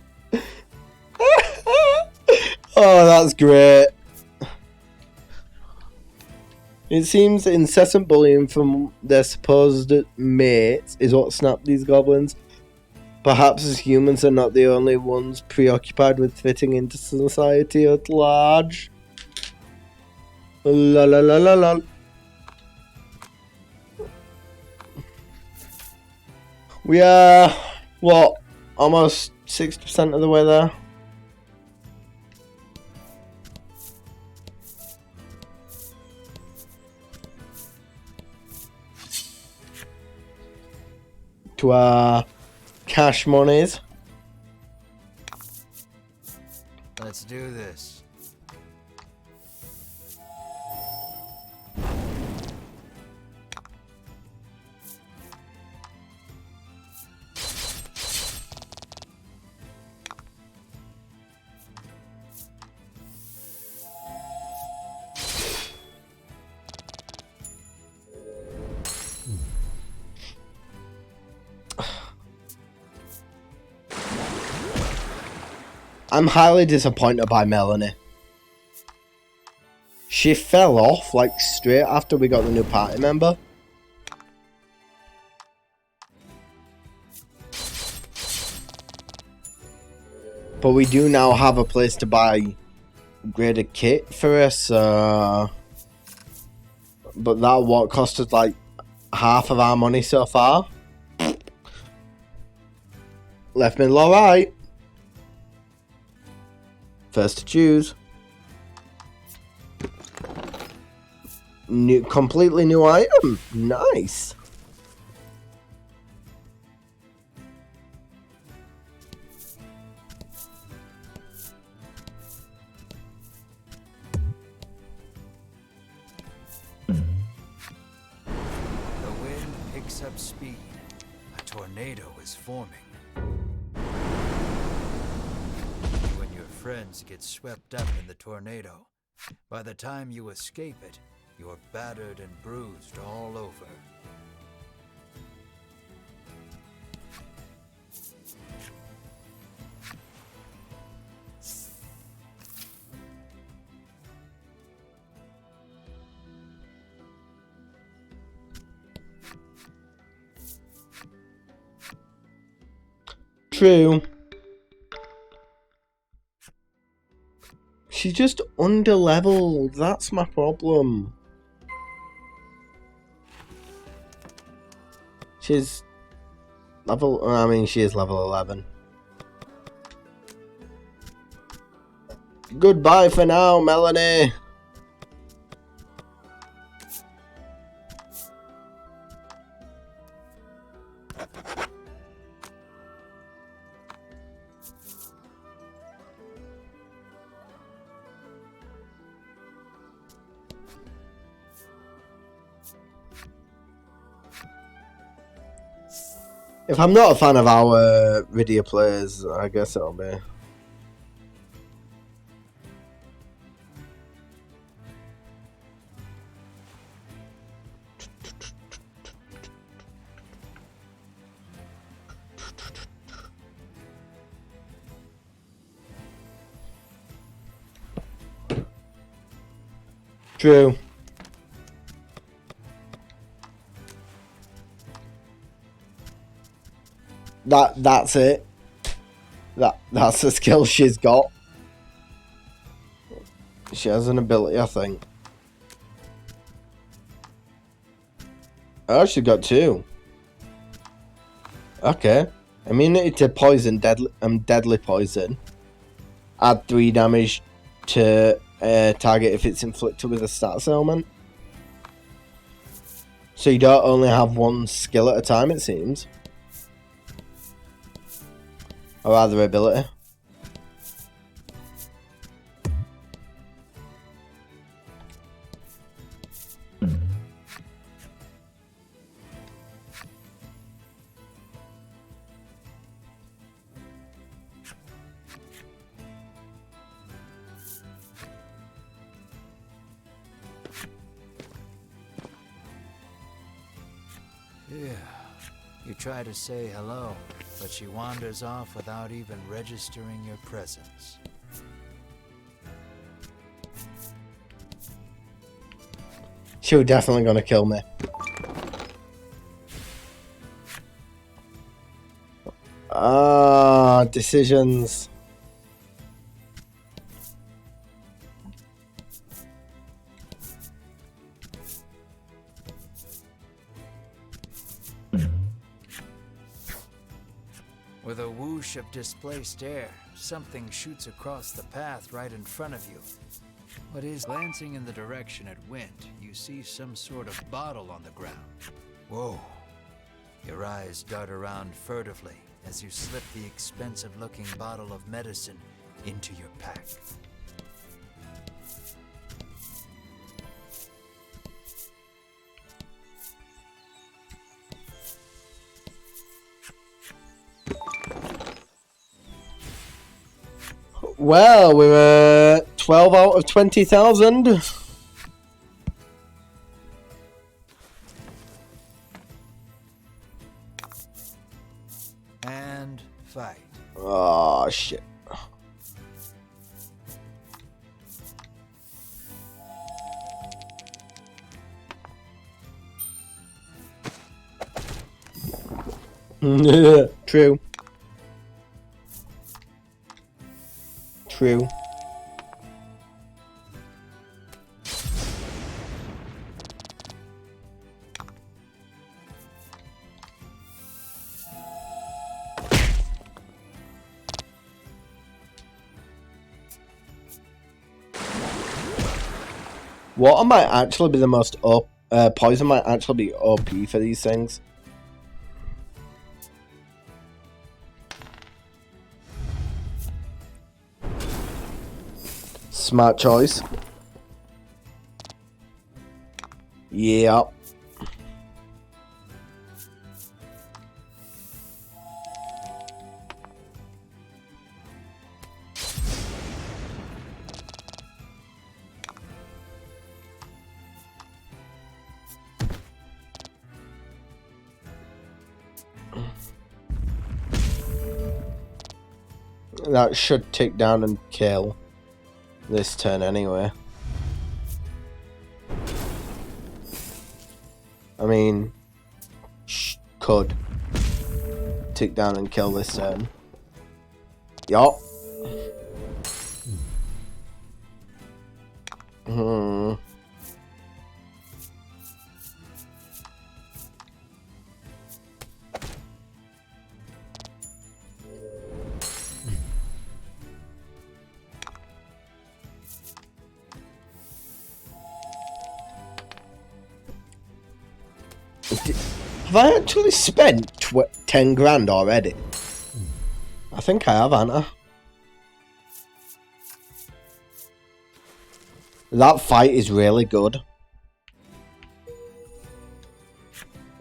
Oh, that's great. It seems incessant bullying from their supposed mates is what snapped these goblins. Perhaps as humans are not the only ones preoccupied with fitting into society at large. La la la la la. We are, what, almost 60% of the way there? To our cash monies. Let's do this. I'm highly disappointed by Melanie. She fell off like straight after we got the new party member. But we do now have a place to buy graded kit for us. But that what cost us like half of our money so far. Left middle alright. First to choose. Completely new item. Nice. Up speed. A tornado is forming. You and your friends get swept up in the tornado. By the time you escape it, you're battered and bruised all over. True. She's just under-leveled. That's my problem. She's level... I mean, she is level 11. Goodbye for now, Melanie. If I'm not a fan of our video players, I guess it'll be. True. That's it. That's the skill she's got. She has an ability, I think. Oh, she's got 2. Okay. Immunity to poison, deadly poison. Add 3 damage to target if it's inflicted with a status element. So you don't only have one skill at a time, it seems. Or rather, ability. Yeah. You try to say hello, but she wanders off without even registering your presence. She was definitely gonna kill me. Decisions. With a whoosh of displaced air, something shoots across the path right in front of you. What is glancing in the direction it went, you see some sort of bottle on the ground. Whoa. Your eyes dart around furtively as you slip the expensive-looking bottle of medicine into your pack. Well, we're 12 out of 20,000. And fight. Oh, shit. True. True. Water might actually be the most poison might actually be OP for these things. Smart choice. Yeah. That should tick down and kill this turn anyway. I mean, could tick down and kill this turn. Yup. Have I actually spent 10 grand already? I think I have, haven't I? That fight is really good.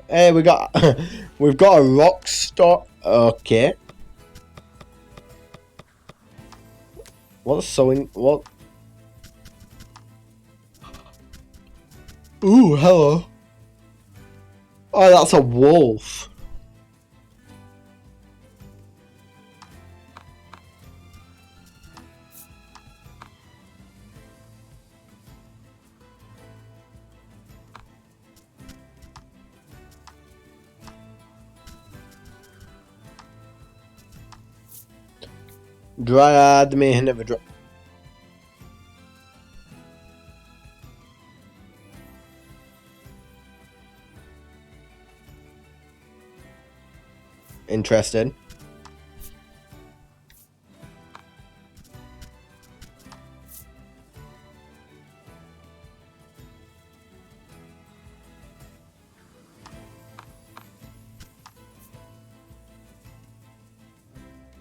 Hey, we've got a rock star. Okay. What's sewing? What? Ooh, hello. Oh, that's a wolf. Dryad may never dry. Interested.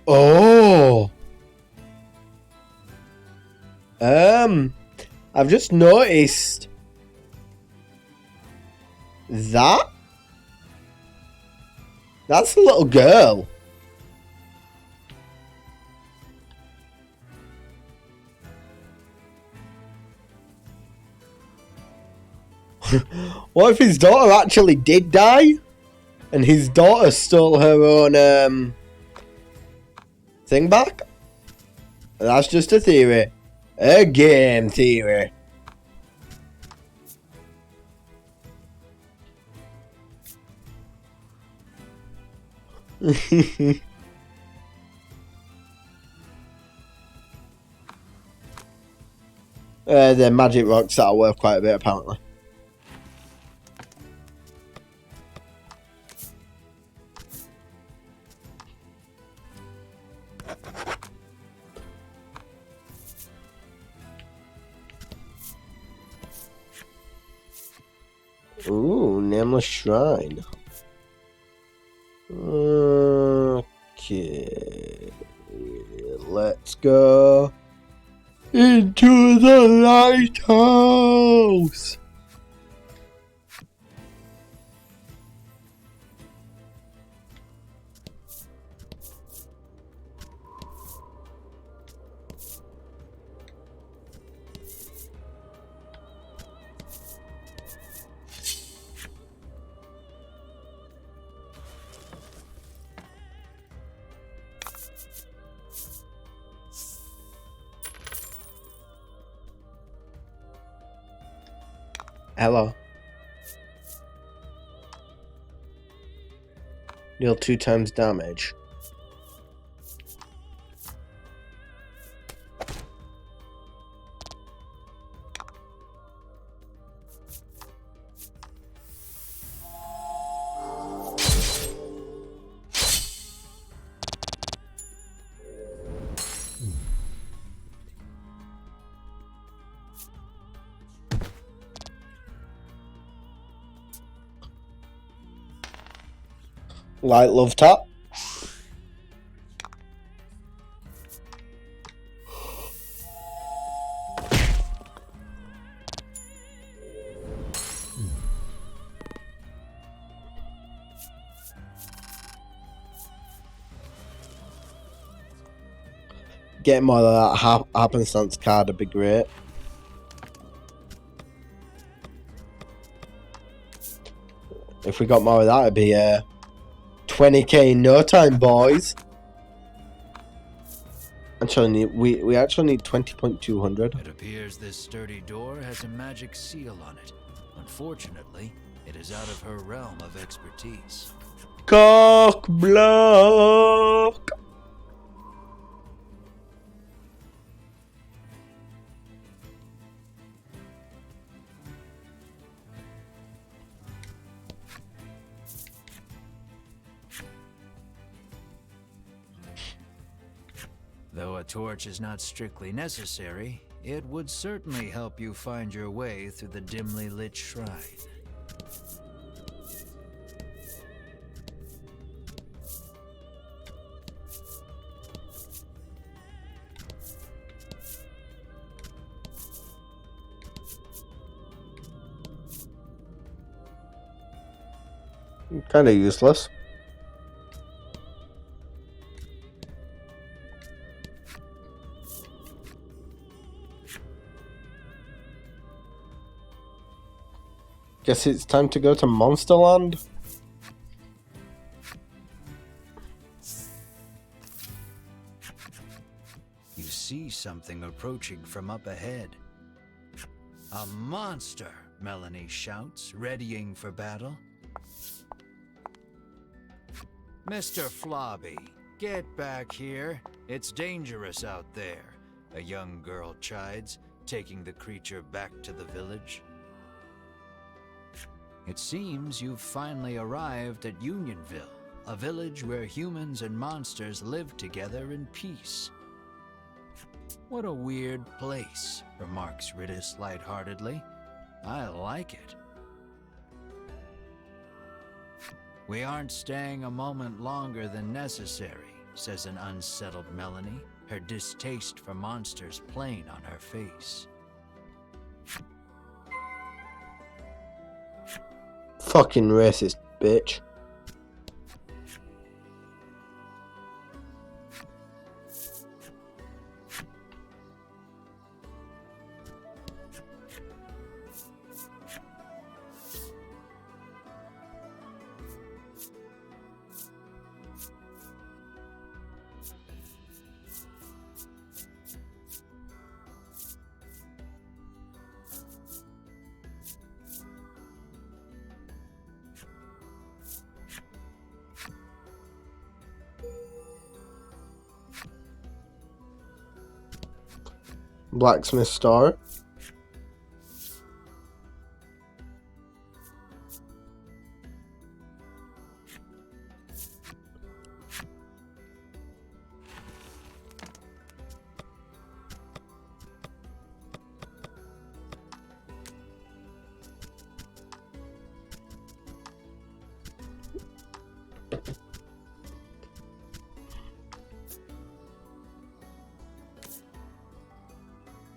Oh. I've just noticed that. That's a little girl. What if his daughter actually did die? And his daughter stole her own thing back? That's just a theory. A game theory. The magic rocks that are worth quite a bit apparently. Ooh, Nameless Shrine. Okay, let's go into the lighthouse. Hello. Deal 2 times damage. Light love tap. Getting more of that happenstance card would be great. If we got more of that, it'd be 20k in no time, boys. Actually, we actually need 20.200. It appears this sturdy door has a magic seal on it. Unfortunately, it is out of her realm of expertise. Cock block. Though a torch is not strictly necessary, it would certainly help you find your way through the dimly lit shrine. Kind of useless. Guess it's time to go to Monsterland. You see something approaching from up ahead. A monster, Melanie shouts, readying for battle. Mr. Flobby, get back here. It's dangerous out there, a young girl chides, taking the creature back to the village. It seems you've finally arrived at Unionville, a village where humans and monsters live together in peace. What a weird place, remarks Ridis lightheartedly. I like it. We aren't staying a moment longer than necessary, says an unsettled Melanie, her distaste for monsters plain on her face. Fucking racist bitch. Blacksmith Star.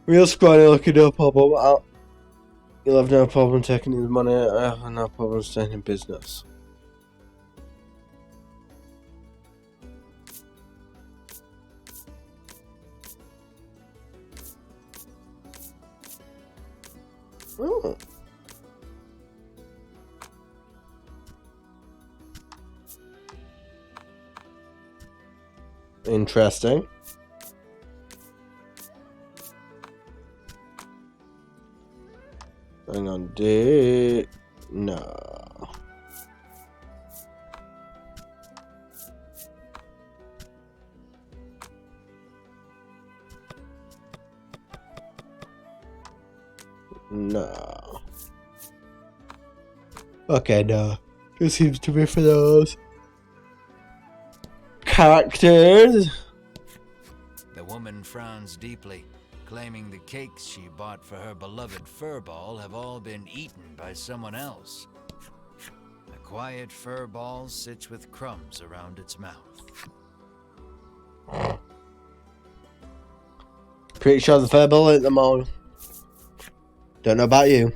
Real scrawny looking, no problem. You'll have no problem taking his money. I have no problem staying in business. Oh. Interesting. Hang on, no. No. Okay, no. It seems to be for those characters. The woman frowns deeply, claiming the cakes she bought for her beloved furball have all been eaten by someone else. A quiet fur ball sits with crumbs around its mouth. Pretty sure the furball at the mall. Don't know about you.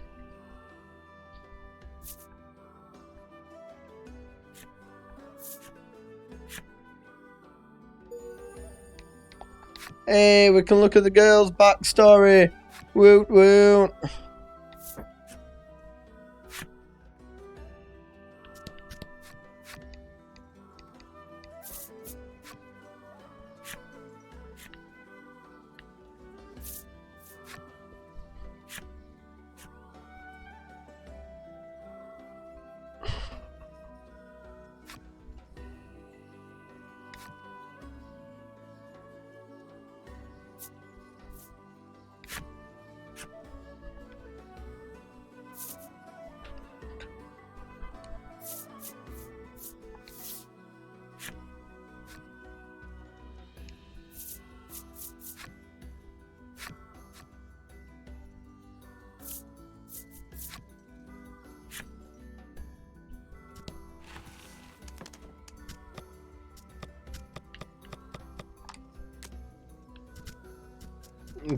Hey, we can look at the girl's backstory. Woot woot.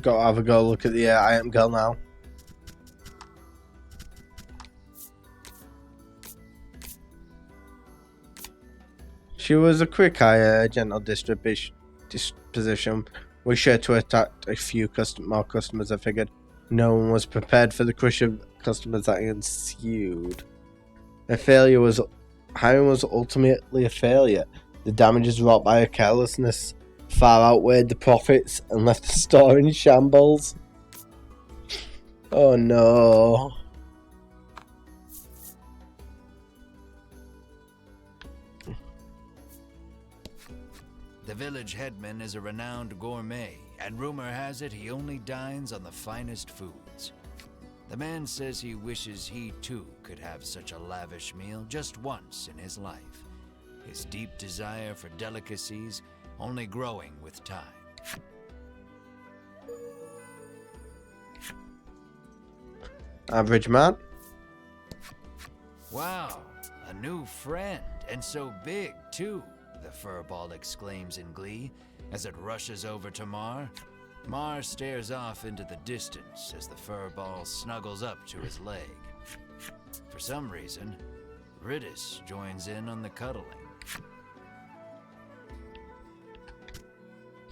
Gotta have a go look at the item girl now. She was a quick eye, gentle disposition. Was sure to attract a few more customers, I figured. No one was prepared for the crush of customers that ensued. Hiring was ultimately a failure. The damages wrought by her carelessness far outweighed the profits and left the store in shambles. Oh no. The village headman is a renowned gourmet, and rumor has it he only dines on the finest foods. The man says he wishes he too could have such a lavish meal just once in his life. His deep desire for delicacies only growing with time. Average man. Wow, a new friend, and so big too, the furball exclaims in glee as it rushes over to Mar. Mar stares off into the distance as the furball snuggles up to his leg. For some reason, Ridis joins in on the cuddling.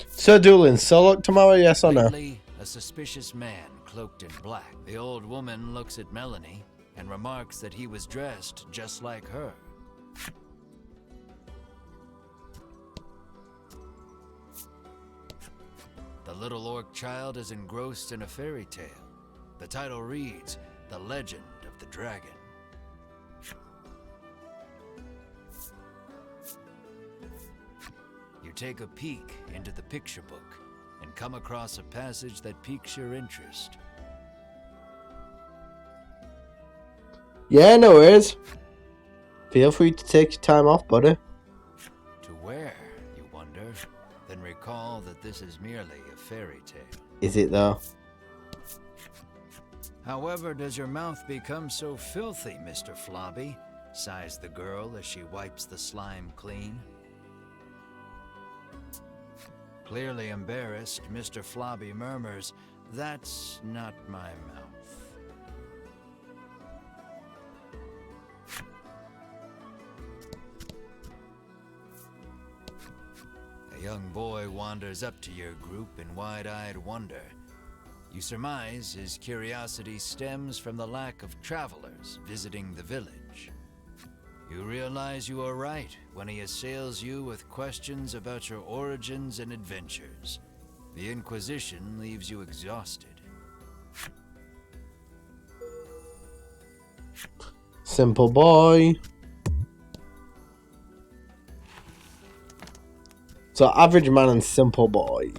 Sir Doolin, solo tomorrow, yes or no? Lately, a suspicious man cloaked in black. The old woman looks at Melanie and remarks that he was dressed just like her. The little orc child is engrossed in a fairy tale. The title reads, The Legend of the Dragon. You take a peek into the picture book and come across a passage that piques your interest. Yeah, no worries. Feel free to take your time off, buddy. To where, you wonder? Then recall that this is merely a fairy tale. Is it though? However, does your mouth become so filthy, Mr. Flobby? Sighs the girl as she wipes the slime clean. Clearly embarrassed, Mr. Flobby murmurs, "That's not my mouth." A young boy wanders up to your group in wide-eyed wonder. You surmise his curiosity stems from the lack of travelers visiting the village. You realize you are right when he assails you with questions about your origins and adventures. The Inquisition leaves you exhausted. Simple boy. So average man and simple boy.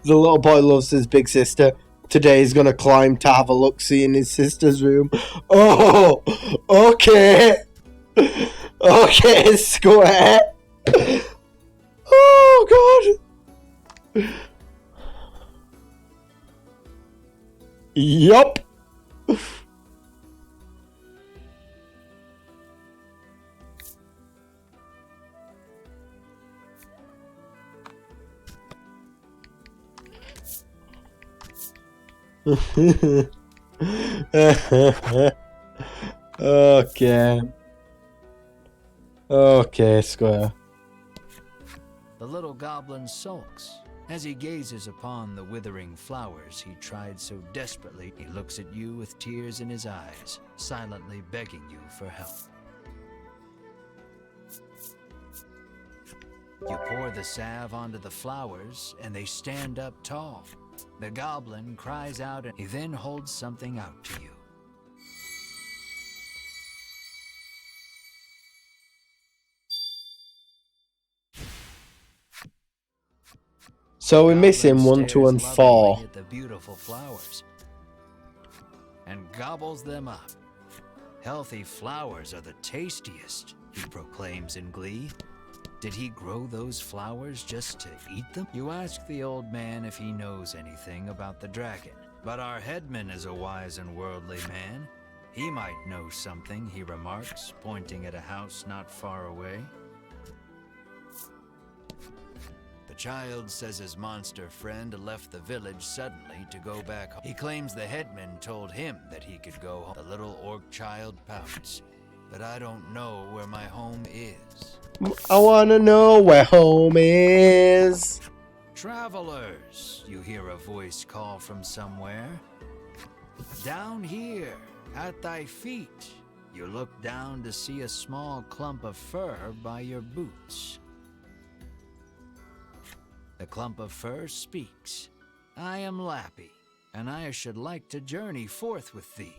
The little boy loves his big sister. Today he's gonna climb to have a look-see in his sister's room. Oh, okay. Okay, Square. Oh, God. Yup. Okay. Okay, Square. The little goblin sulks. As he gazes upon the withering flowers he tried so desperately, he looks at you with tears in his eyes, silently begging you for help. You pour the salve onto the flowers, and they stand up tall. The goblin cries out, and he then holds something out to you. So we're missing Goblin 1, 2, and stares 4. lovingly at the beautiful flowers and gobbles them up. Healthy flowers are the tastiest, he proclaims in glee. Did he grow those flowers just to eat them? You ask the old man if he knows anything about the dragon, but our headman is a wise and worldly man. He might know something, he remarks, pointing at a house not far away. The child says his monster friend left the village suddenly to go back home. He claims the headman told him that he could go home. The little orc child pouts. But I don't know where my home is. I wanna know where home is. Travelers, you hear a voice call from somewhere. Down here, at thy feet. You look down to see a small clump of fur by your boots. The clump of fur speaks. I am Lappy, and I should like to journey forth with thee.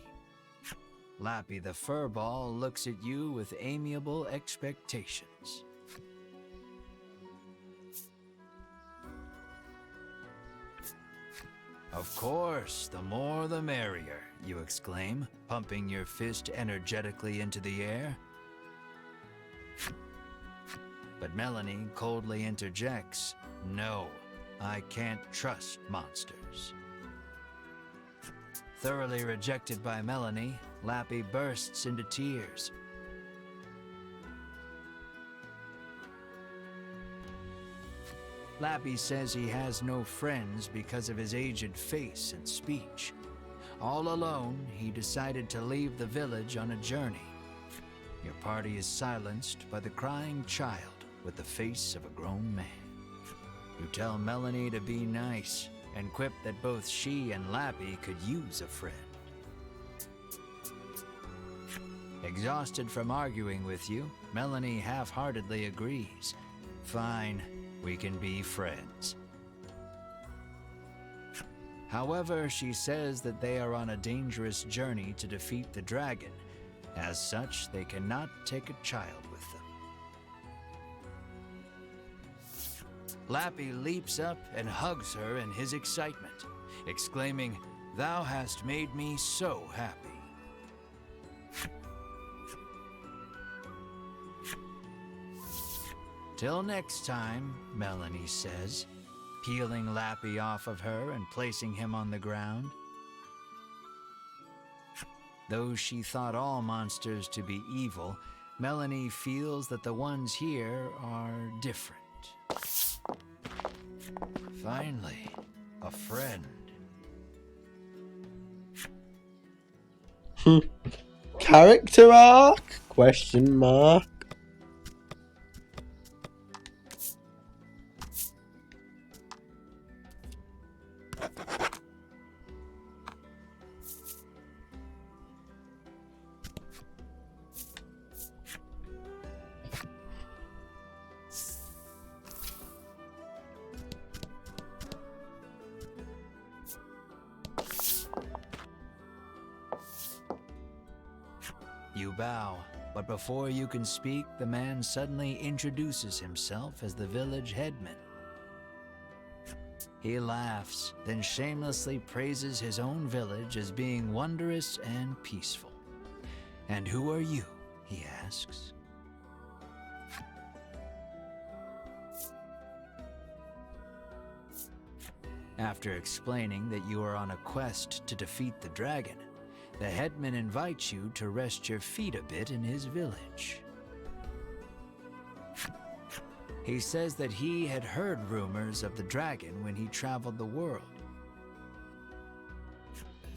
Lappy the furball looks at you with amiable expectations. Of course, the more the merrier, you exclaim, pumping your fist energetically into the air. But Melanie coldly interjects, no, I can't trust monsters. Thoroughly rejected by Melanie, Lappy bursts into tears. Lappy says he has no friends because of his aged face and speech. All alone, he decided to leave the village on a journey. Your party is silenced by the crying child with the face of a grown man. You tell Melanie to be nice and quip that both she and Lappy could use a friend. Exhausted from arguing with you, Melanie half-heartedly agrees. Fine, we can be friends. However, she says that they are on a dangerous journey to defeat the dragon. As such, they cannot take a child with them. Lappy leaps up and hugs her in his excitement, exclaiming, "Thou hast made me so happy." Till next time, Melanie says, peeling Lappy off of her and placing him on the ground. Though she thought all monsters to be evil, Melanie feels that the ones here are different. Finally, a friend. Character arc? Question mark. You bow, but before you can speak, the man suddenly introduces himself as the village headman. He laughs, then shamelessly praises his own village as being wondrous and peaceful. "And who are you?" he asks. After explaining that you are on a quest to defeat the dragon, the headman invites you to rest your feet a bit in his village. He says that he had heard rumors of the dragon when he traveled the world.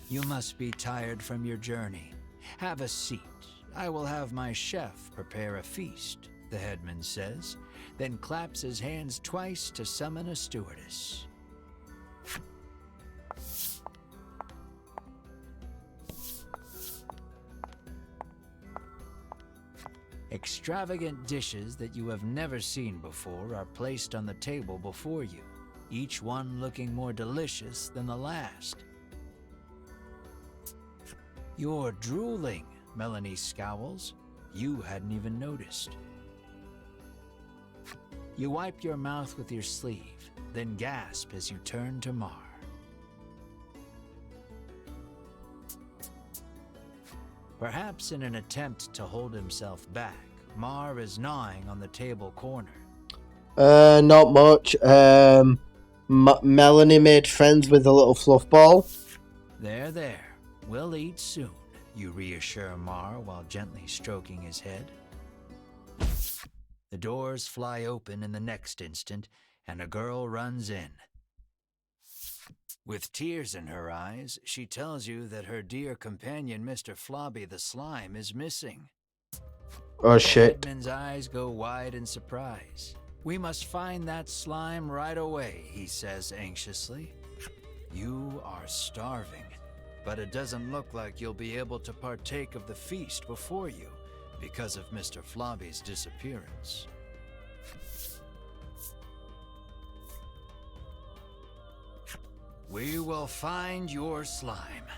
"You must be tired from your journey. Have a seat. I will have my chef prepare a feast," the headman says, then claps his hands twice to summon a stewardess. Extravagant dishes that you have never seen before are placed on the table before you, each one looking more delicious than the last. "You're drooling," Melanie scowls. You hadn't even noticed. You wipe your mouth with your sleeve, then gasp as you turn to Mar. Perhaps in an attempt to hold himself back, Mar is gnawing on the table corner. Not much. Melanie made friends with a little fluff ball. There. We'll eat soon, you reassure Mar while gently stroking his head. The doors fly open in the next instant, and a girl runs in. With tears in her eyes, she tells you that her dear companion, Mr. Flobby the Slime, is missing. Oh shit. Edmund's eyes go wide in surprise. "We must find that slime right away," he says anxiously. "You are starving, but it doesn't look like you'll be able to partake of the feast before you because of Mr. Flobby's disappearance." "We will find your slime,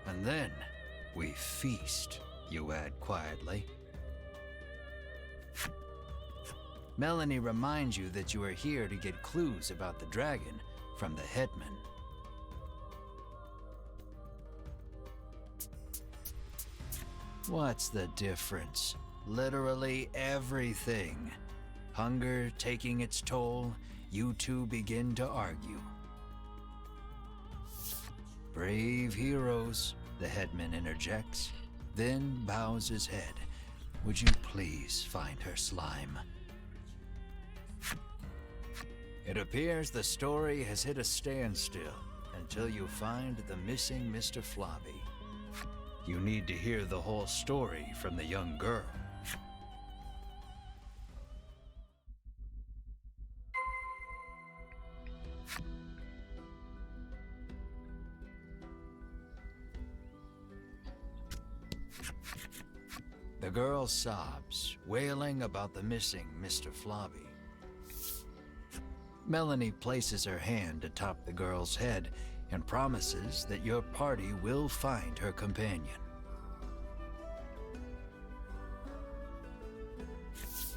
and then we feast," you add quietly. Melanie reminds you that you are here to get clues about the dragon from the headman. What's the difference? Literally everything. Hunger taking its toll, you two begin to argue. "Brave heroes," the headman interjects, then bows his head. "Would you please find her slime?" It appears the story has hit a standstill until you find the missing Mr. Flobby. You need to hear the whole story from the young girl. The girl sobs, wailing about the missing Mr. Flobby. Melanie places her hand atop the girl's head and promises that your party will find her companion.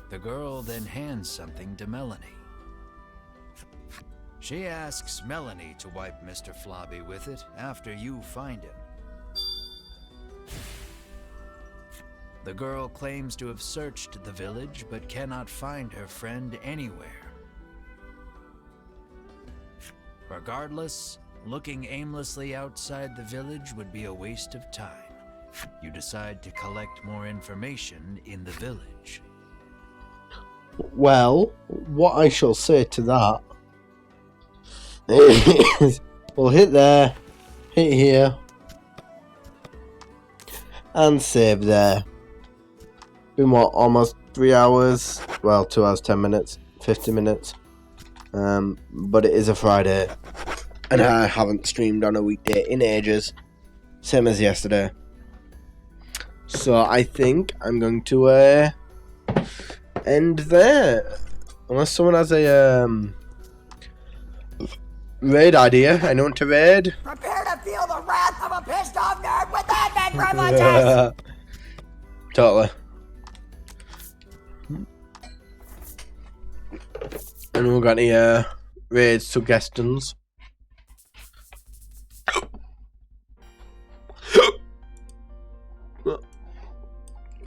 The girl then hands something to Melanie. She asks Melanie to wipe Mr. Flobby with it after you find him. The girl claims to have searched the village but cannot find her friend anywhere. Regardless, looking aimlessly outside the village would be a waste of time. You decide to collect more information in the village. Well, what I shall say to that is we'll hit there, hit here, and save there. Been what, almost 3 hours? Well, 2 hours, 10 minutes, 50 minutes. But it is a Friday, and I haven't streamed on a weekday in ages, same as yesterday. So I think I'm going to end there, unless someone has a raid idea. Anyone to raid? Prepare to feel the wrath of a pissed off nerd with admin privileges! Totally. Anyone got any raid suggestions.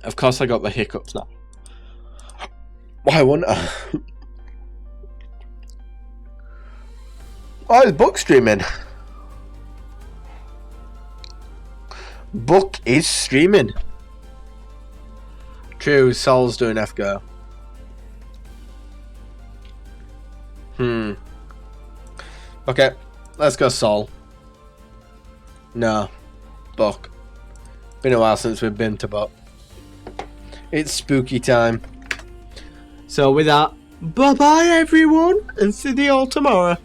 Of course I got the hiccups now. Why wouldn't I? Oh, it's Book streaming. Book is streaming. True, Sol's doing FGO. Okay, let's go Sol. No, Book. Been a while since we've been to Book. It's spooky time. So with that, bye bye everyone, and see you all tomorrow.